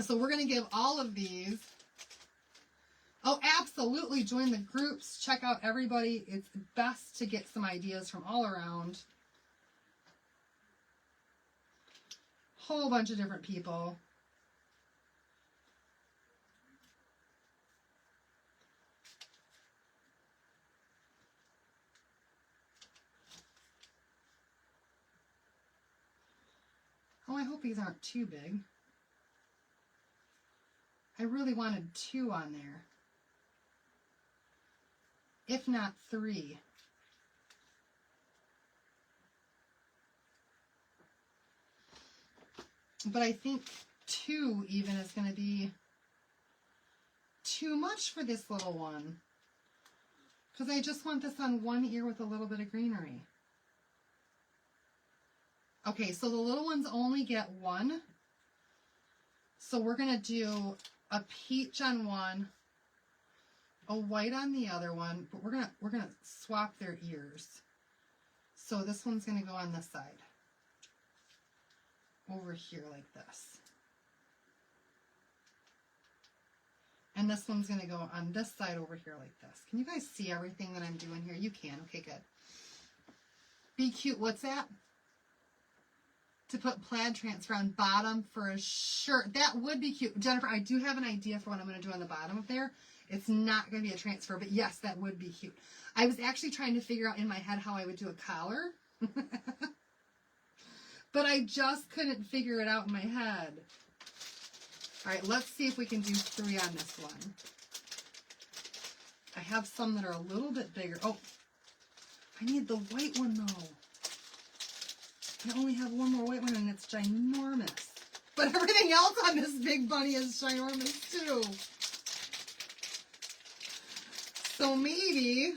So we're going to give all of these. Oh, absolutely. Join the groups. Check out everybody. It's best to get some ideas from all around. Whole bunch of different people. Oh, I hope these aren't too big. I really wanted 2 on there. If not 3. But I think 2 even is going to be too much for this little one. Because I just want this on one ear with a little bit of greenery. Okay, so the little ones only get 1. So we're going to do a peach on one, a white on the other one, but we're gonna swap their ears. So this one's gonna go on this side, over here like this, and this one's gonna go on this side over here like this. Can you guys see everything that I'm doing here? You can. Okay, good. Be cute. What's that? To put plaid transfer on bottom for a shirt. That would be cute. Jennifer, I do have an idea for what I'm going to do on the bottom of there. It's not going to be a transfer, but yes, that would be cute. I was actually trying to figure out in my head how I would do a collar. But I just couldn't figure it out in my head. All right, let's see if we can do 3 on this one. I have some that are a little bit bigger. Oh, I need the white one though. I only have one more white one and it's ginormous. But everything else on this big bunny is ginormous too. So maybe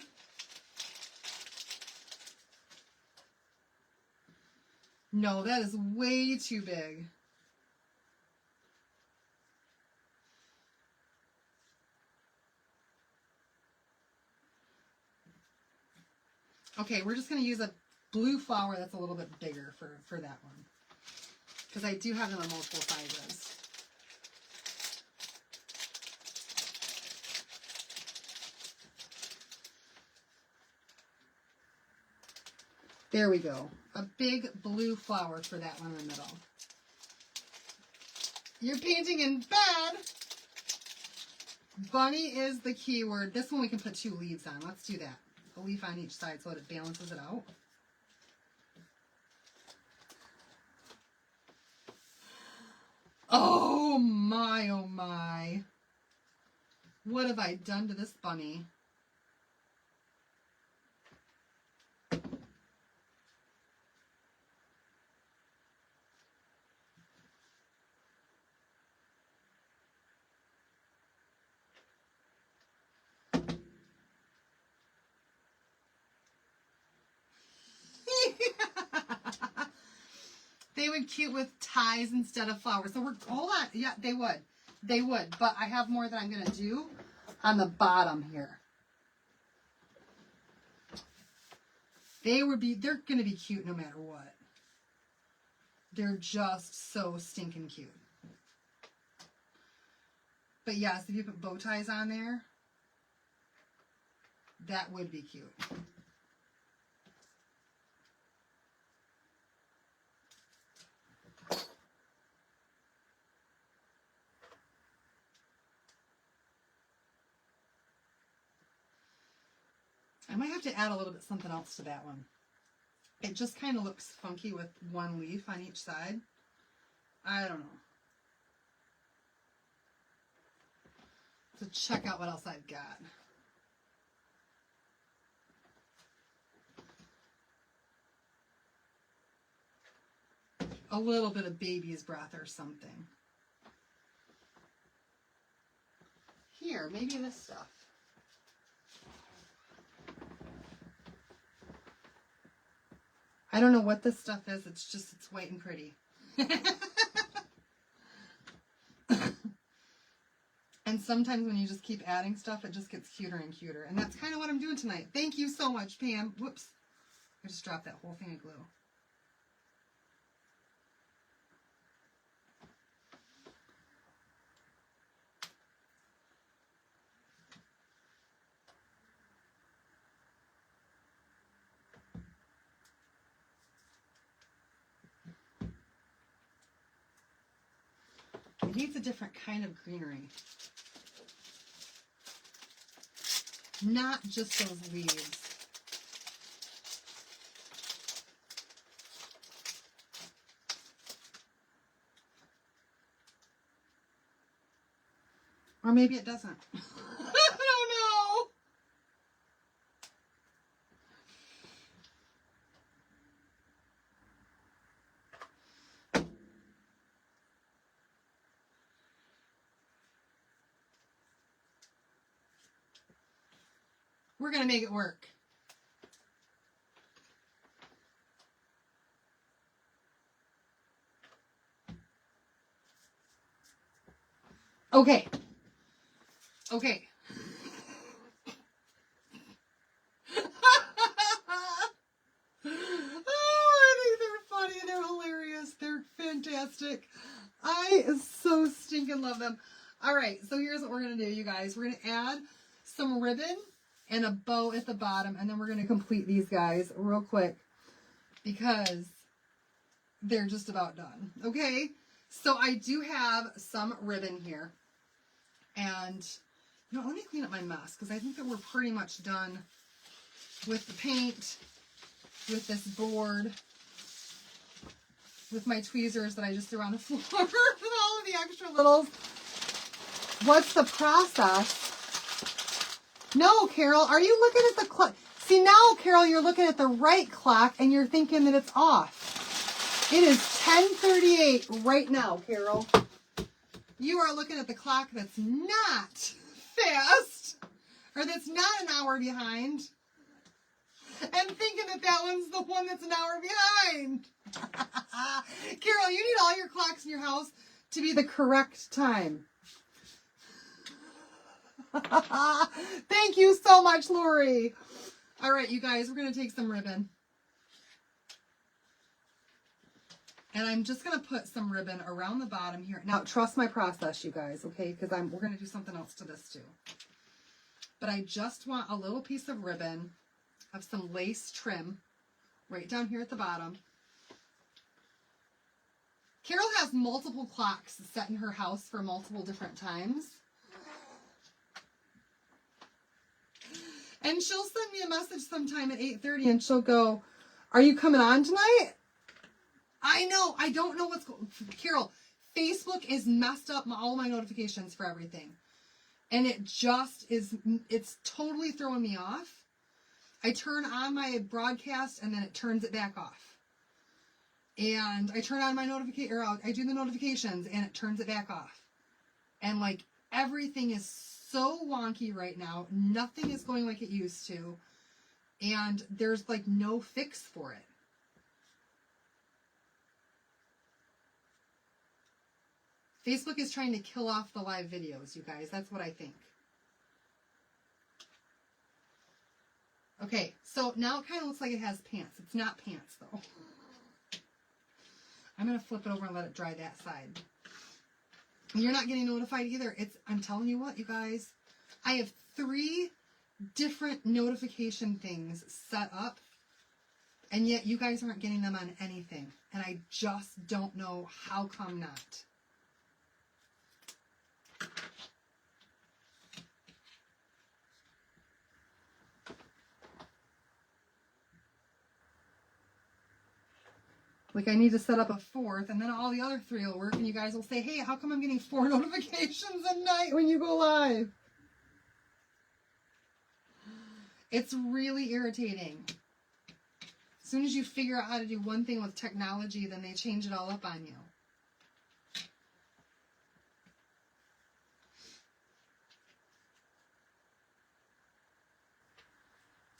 no, that is way too big. Okay, we're just going to use a blue flower that's a little bit bigger for that one. Because I do have them in multiple sizes. There we go. A big blue flower for that one in the middle. You're painting in bed. Bunny is the key word. This one we can put 2 leaves on. Let's do that. A leaf on each side so that it balances it out. Oh my, oh my. What have I done to this bunny? They would cute with ties instead of flowers. So we're, hold on. Yeah, they would. They would. But I have more that I'm going to do on the bottom here. They're going to be cute no matter what. They're just so stinking cute. But yes, if you put bow ties on there, that would be cute. I might have to add a little bit something else to that one. It just kind of looks funky with one leaf on each side. I don't know. So check out what else I've got. A little bit of baby's breath or something. Here, maybe this stuff. I don't know what this stuff is. It's just, it's white and pretty. And sometimes when you just keep adding stuff, it just gets cuter and cuter. And that's kind of what I'm doing tonight. Thank you so much, Pam. Whoops. I just dropped that whole thing of glue. It needs a different kind of greenery. Not just those leaves. Or maybe it doesn't. I don't know. We're going to make it work. Okay. Okay. Oh, I think they're funny. They're hilarious. They're fantastic. I so stinking love them. All right. So here's what we're going to do, you guys. We're going to add some ribbon and a bow at the bottom, and then we're going to complete these guys real quick because they're just about done. Okay, so I do have some ribbon here, and you know, let me clean up my mess because I think that we're pretty much done with the paint, with this board, with my tweezers that I just threw on the floor, with all of the extra littles. What's the process? No, Carol, are you looking at the clock? See, now, Carol, you're looking at the right clock and you're thinking that it's off. It is 10:38 right now, Carol. You are looking at the clock that's not fast, or that's not an hour behind, and thinking that that one's the one that's an hour behind. Carol, you need all your clocks in your house to be the correct time. Thank you so much, Lori. All right, you guys, we're going to take some ribbon. And I'm just going to put some ribbon around the bottom here. Now, trust my process, you guys, okay? Because we're going to do something else to this, too. But I just want a little piece of ribbon of some lace trim right down here at the bottom. Carol has multiple clocks set in her house for multiple different times. And she'll send me a message sometime at 8:30 and she'll go, "Are you coming on tonight?" I know. I don't know what's going on. Carol, Facebook is messed up all my notifications for everything. And it just is, it's totally throwing me off. I turn on my broadcast and then it turns it back off. And I turn on my notification, or I do the notifications and it turns it back off. And like everything is so wonky right now. Nothing is going like it used to. And there's like no fix for it. Facebook is trying to kill off the live videos, you guys. That's what I think. Okay, so now it kind of looks like it has pants. It's not pants, though. I'm going to flip it over and let it dry that side. You're not getting notified either. I'm telling you what, you guys. I have 3 different notification things set up, and yet you guys aren't getting them on anything. And I just don't know how come not. Like, I need to set up a 4th, and then all the other 3 will work, and you guys will say, hey, how come I'm getting 4 notifications a night when you go live? It's really irritating. As soon as you figure out how to do one thing with technology, then they change it all up on you.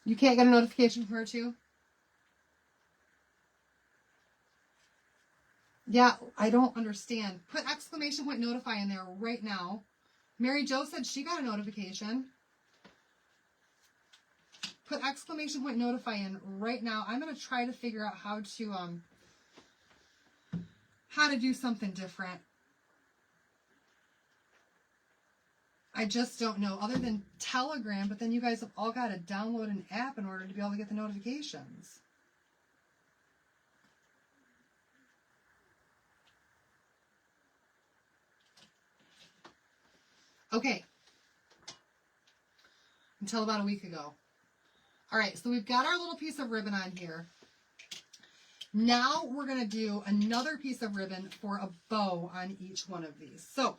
You can't get a notification from her too? Yeah, I don't understand. Put exclamation point notify in there right now. Mary Jo said she got a notification. Put exclamation point notify in right now. I'm going to try to figure out how to do something different. I just don't know, other than Telegram, but then you guys have all got to download an app in order to be able to get the notifications. Okay. Until about a week ago. All right, so we've got our little piece of ribbon on here. Now we're going to do another piece of ribbon for a bow on each one of these. So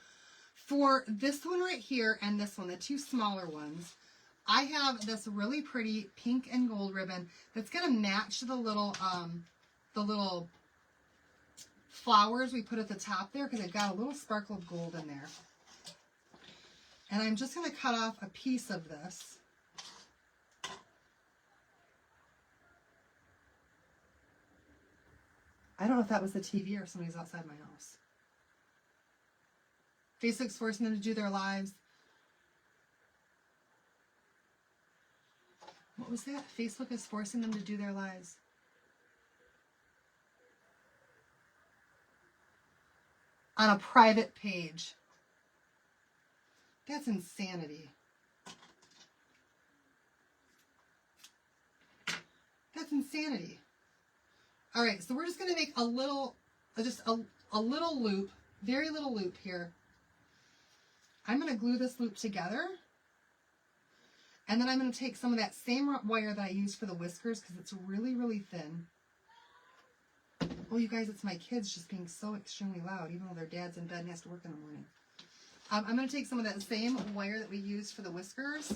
for this one right here and this one, the 2 smaller ones, I have this really pretty pink and gold ribbon that's going to match the little flowers we put at the top there, because they've got a little sparkle of gold in there. And I'm just going to cut off a piece of this. I don't know if that was the TV or somebody's outside my house. Facebook's forcing them to do their lives. What was that? Facebook is forcing them to do their lives. On a private page. That's insanity. That's insanity. All right, so we're just going to make a little, just a little loop, very little loop here. I'm going to glue this loop together. And then I'm going to take some of that same wire that I used for the whiskers, because it's really, really thin. Oh, you guys, it's my kids just being so extremely loud, even though their dad's in bed and has to work in the morning. I'm going to take some of that same wire that we used for the whiskers.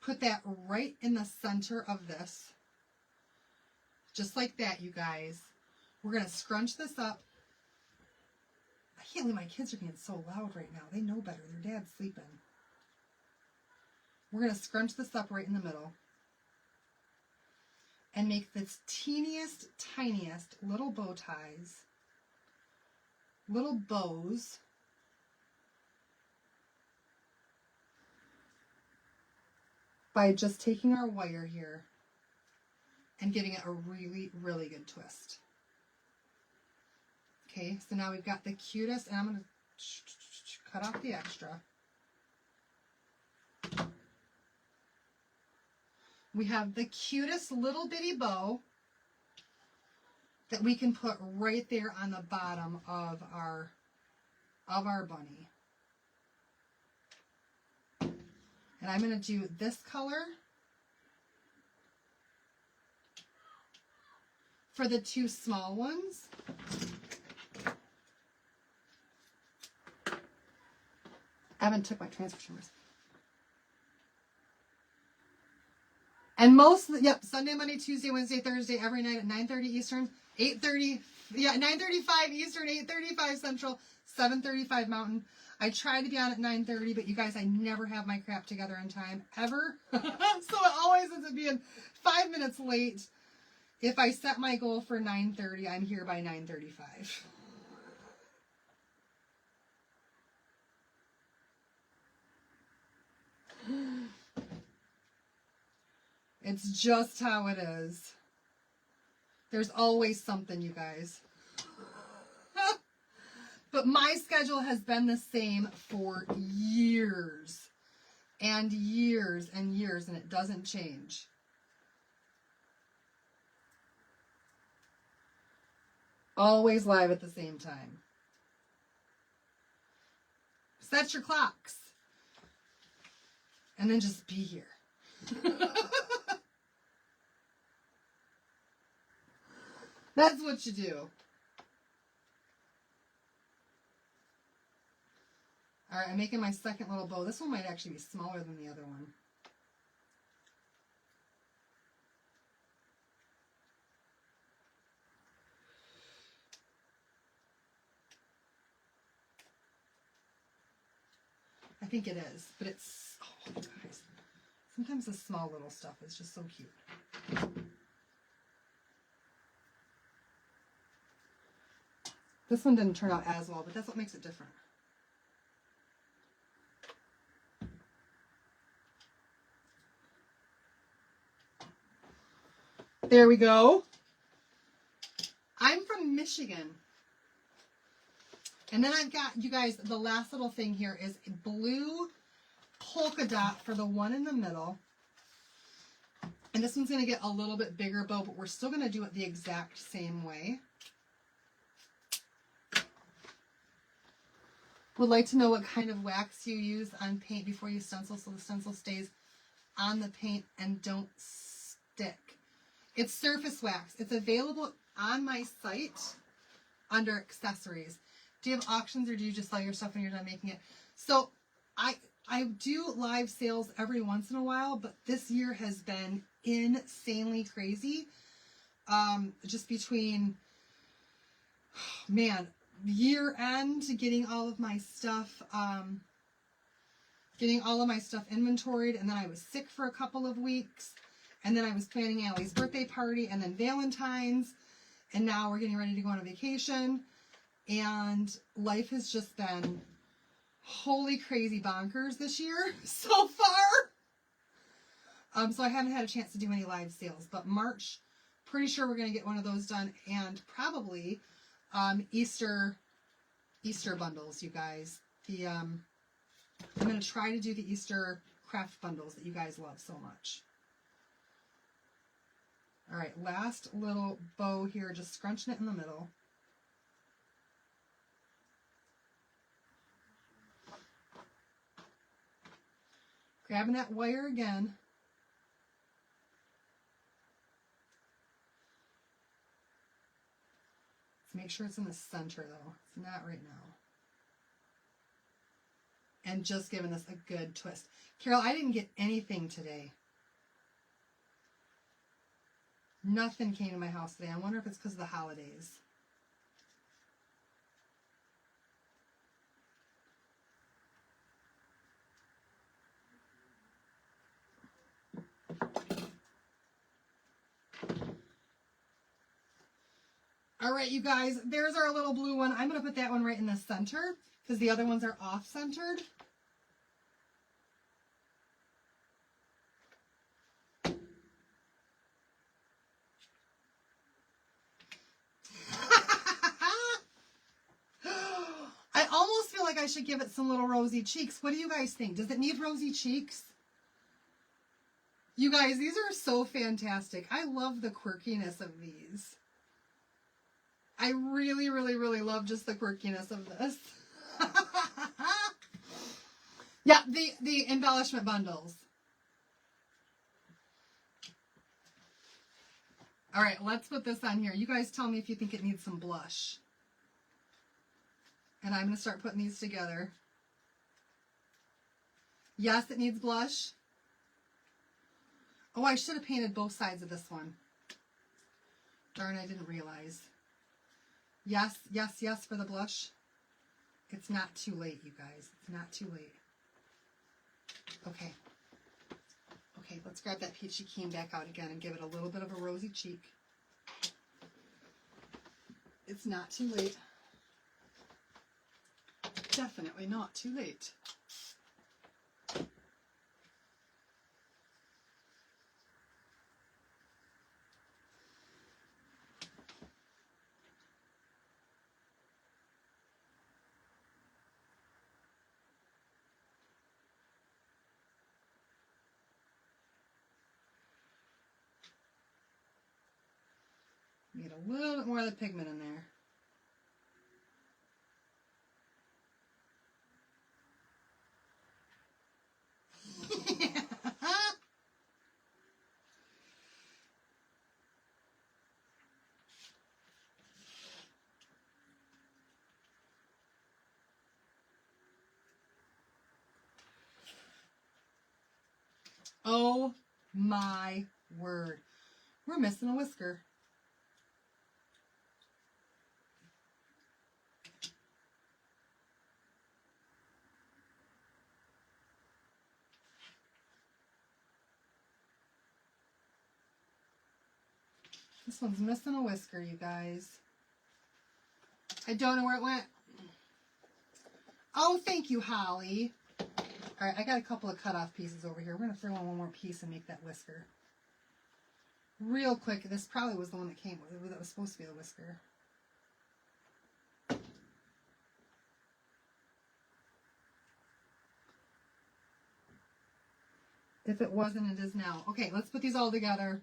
Put that right in the center of this. Just like that, you guys. We're going to scrunch this up. I can't believe my kids are being so loud right now. They know better. Their dad's sleeping. We're going to scrunch this up right in the middle. And make this teeniest, tiniest little bow ties. Little bows. By just taking our wire here and giving it a really, really good twist. Okay, so now we've got the cutest, and I'm going to cut off the extra. We have the cutest little bitty bow that we can put right there on the bottom of our bunny. And I'm going to do this color for the 2 small ones. Evan took my transfer trimmers. And Sunday, Monday, Tuesday, Wednesday, Thursday, every night at 9:30 Eastern, 8:30, 9:35 Eastern, 8:35 Central, 7:35 Mountain. I try to be on at 9:30, but you guys, I never have my crap together in time, ever. So it always ends up being 5 minutes late. If I set my goal for 9:30, I'm here by 9:35. It's just how it is. There's always something, you guys. But my schedule has been the same for years and years and years, and it doesn't change. Always live at the same time. Set your clocks. And then just be here. That's what you do. All right, I'm making my second little bow. This one might actually be smaller than the other one. I think it is, but it's, oh, guys. Sometimes the small little stuff is just so cute. This one didn't turn out as well, but that's what makes it different. There we go. I'm from Michigan. And then I've got, you guys, the last little thing here is a blue polka dot for the one in the middle. And this one's going to get a little bit bigger bow, but we're still going to do it the exact same way. Would like to know what kind of wax you use on paint before you stencil so the stencil stays on the paint and don't stick. It's surface wax. It's available on my site under accessories. Do you have auctions or do you just sell your stuff when you're done making it? So I do live sales every once in a while, but this year has been insanely crazy. Just between, man, year end, getting all of my stuff inventoried, and then I was sick for a couple of weeks, and then I was planning Allie's birthday party, and then Valentine's, and now we're getting ready to go on a vacation, and life has just been holy crazy bonkers this year so far. So I haven't had a chance to do any live sales, but March, pretty sure we're going to get one of those done, and probably Easter bundles, you guys. I'm going to try to do the Easter craft bundles that you guys love so much. All right, last little bow here, just scrunching it in the middle. Grabbing that wire again. Let's make sure it's in the center though. It's not right now. And just giving us a good twist. Carol, I didn't get anything today. Nothing came to my house today. I wonder if it's because of the holidays. All right, you guys, there's our little blue one. I'm going to put that one right in the center because the other ones are off-centered. I almost feel like I should give it some little rosy cheeks. What do you guys think? Does it need rosy cheeks? You guys, these are so fantastic. I love the quirkiness of these. I really, really, really love just the quirkiness of this. Yeah, the embellishment bundles. All right, let's put this on here. You guys tell me if you think it needs some blush. And I'm going to start putting these together. Yes, it needs blush. Oh, I should have painted both sides of this one. Darn, I didn't realize. Yes, yes, yes for the blush. It's not too late, you guys. It's not too late. Okay. Okay, let's grab that peachy keen back out again and give it a little bit of a rosy cheek. It's not too late. Definitely not too late. Need a little bit more of the pigment in there. Oh my word. We're missing a whisker. This one's missing a whisker, you guys. I don't know where it went. Oh, thank you, Holly. All right, I got a couple of cut-off pieces over here. We're going to throw in one more piece and make that whisker. Real quick, this probably was the one that came with it. That was supposed to be the whisker. If it wasn't, it is now. Okay, let's put these all together.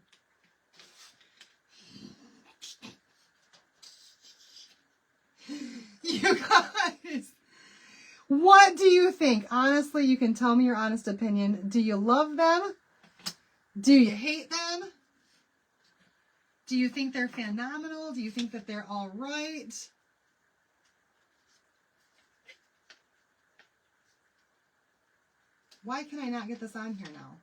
You guys, what do you think? Honestly, you can tell me your honest opinion. Do you love them? Do you hate them? Do you think they're phenomenal? Do you think that they're all right? Why can I not get this on here now?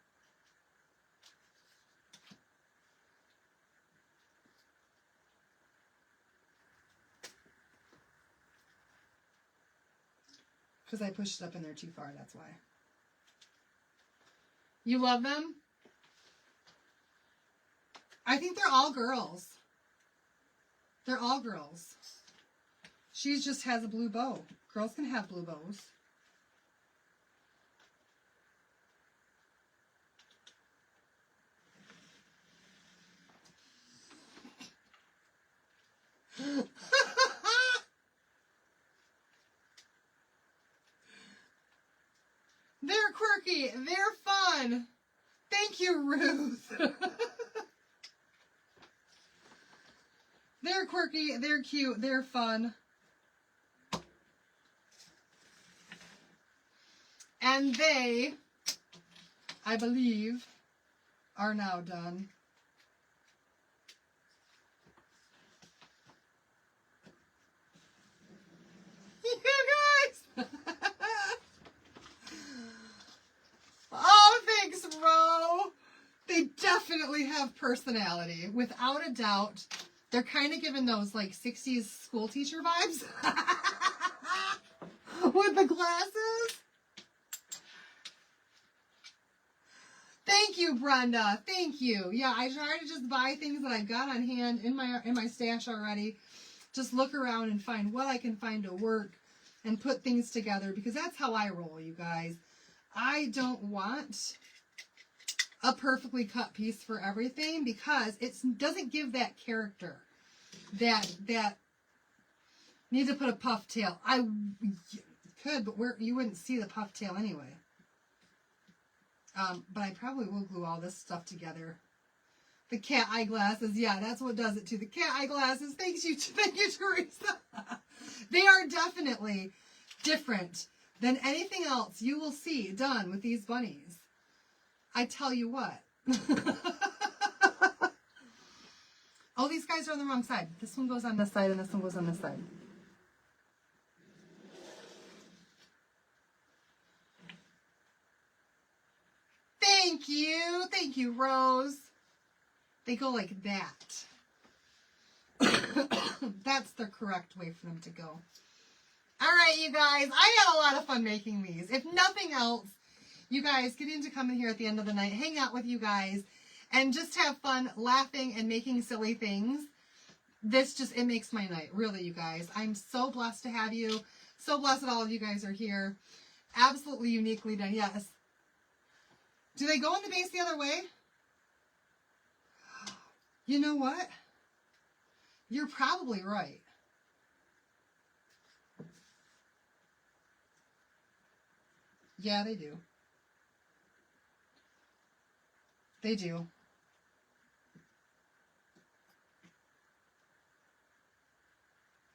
Because I pushed it up in there too far, that's why. You love them? I think they're all girls. They're all girls. She just has a blue bow. Girls can have blue bows. They're quirky. They're fun. Thank you, Ruth. They're quirky. They're cute. They're fun. And they, I believe, are now done. You guys! Oh, thanks, Ro. They definitely have personality. Without a doubt. They're kind of giving those, like, 60s school teacher vibes. With the glasses. Thank you, Brenda. Thank you. Yeah, I try to just buy things that I've got on hand in my stash already. Just look around and find what I can find to work and put things together, because that's how I roll, you guys. I don't want a perfectly cut piece for everything, because it doesn't give that character. That need to put a puff tail. I could, but you wouldn't see the puff tail anyway. But I probably will glue all this stuff together. The cat eyeglasses, yeah, that's what does it too. The cat eyeglasses. Thank you, Teresa. They are definitely different than anything else you will see done with these bunnies. I tell you what. Oh, these guys are on the wrong side. This one goes on this side and this one goes on this side. Thank you. Thank you, Rose. They go like that. That's the correct way for them to go. All right, you guys. I had a lot of fun making these. If nothing else, you guys get in to come in here at the end of the night, hang out with you guys, and just have fun laughing and making silly things. It makes my night. Really, you guys. I'm so blessed to have you. So blessed that all of you guys are here. Absolutely uniquely done. Yes. Do they go in the base the other way? You know what? You're probably right. Yeah, they do. They do.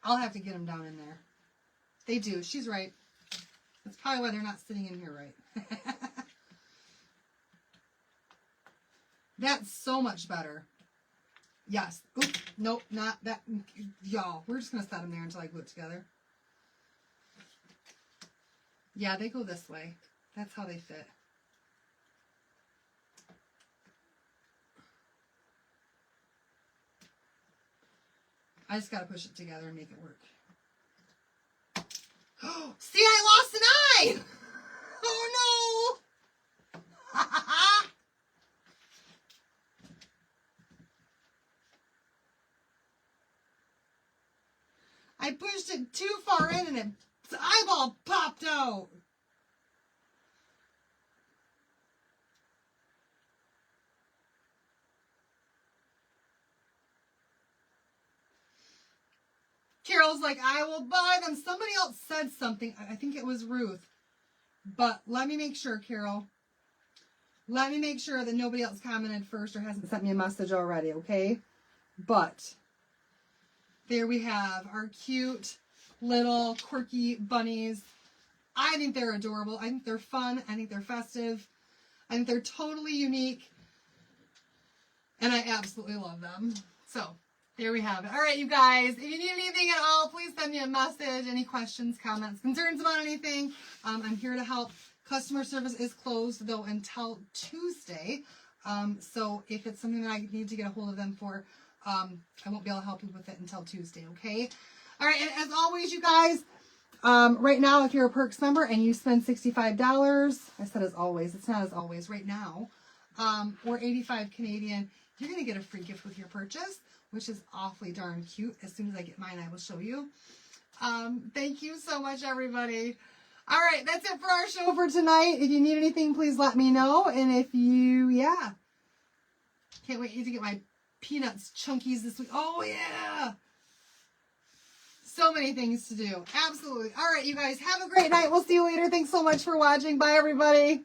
I'll have to get them down in there. They do. She's right. That's probably why they're not sitting in here right. That's so much better. Yes. Oop, nope, not that. Y'all, we're just going to set them there until I glue it together. Yeah, they go this way. That's how they fit. I just got to push it together and make it work. See, I lost an eye! Oh, no! I pushed it too far in and its eyeball popped out. Carol's like, I will buy them. Somebody else said something. I think it was Ruth. But let me make sure, Carol. Let me make sure that nobody else commented first or hasn't sent me a message already, okay? But there we have our cute little quirky bunnies. I think they're adorable. I think they're fun. I think they're festive. I think they're totally unique. And I absolutely love them. So there we have it. All right, you guys, if you need anything at all, please send me a message. Any questions, comments, concerns about anything, I'm here to help. Customer service is closed, though, until Tuesday. So if it's something that I need to get a hold of them for, I won't be able to help you with it until Tuesday, okay? All right, and as always, you guys, right now, if you're a Perks member and you spend $65, I said as always, it's not as always, right now, or 85 Canadian, you're going to get a free gift with your purchase, which is awfully darn cute. As soon as I get mine, I will show you. Thank you so much, everybody. All right, that's it for our show for tonight. If you need anything, please let me know. And if you, yeah, can't wait to get my peanuts chunkies this week. Oh, yeah. So many things to do. Absolutely. All right, you guys, have a great night. We'll see you later. Thanks so much for watching. Bye, everybody.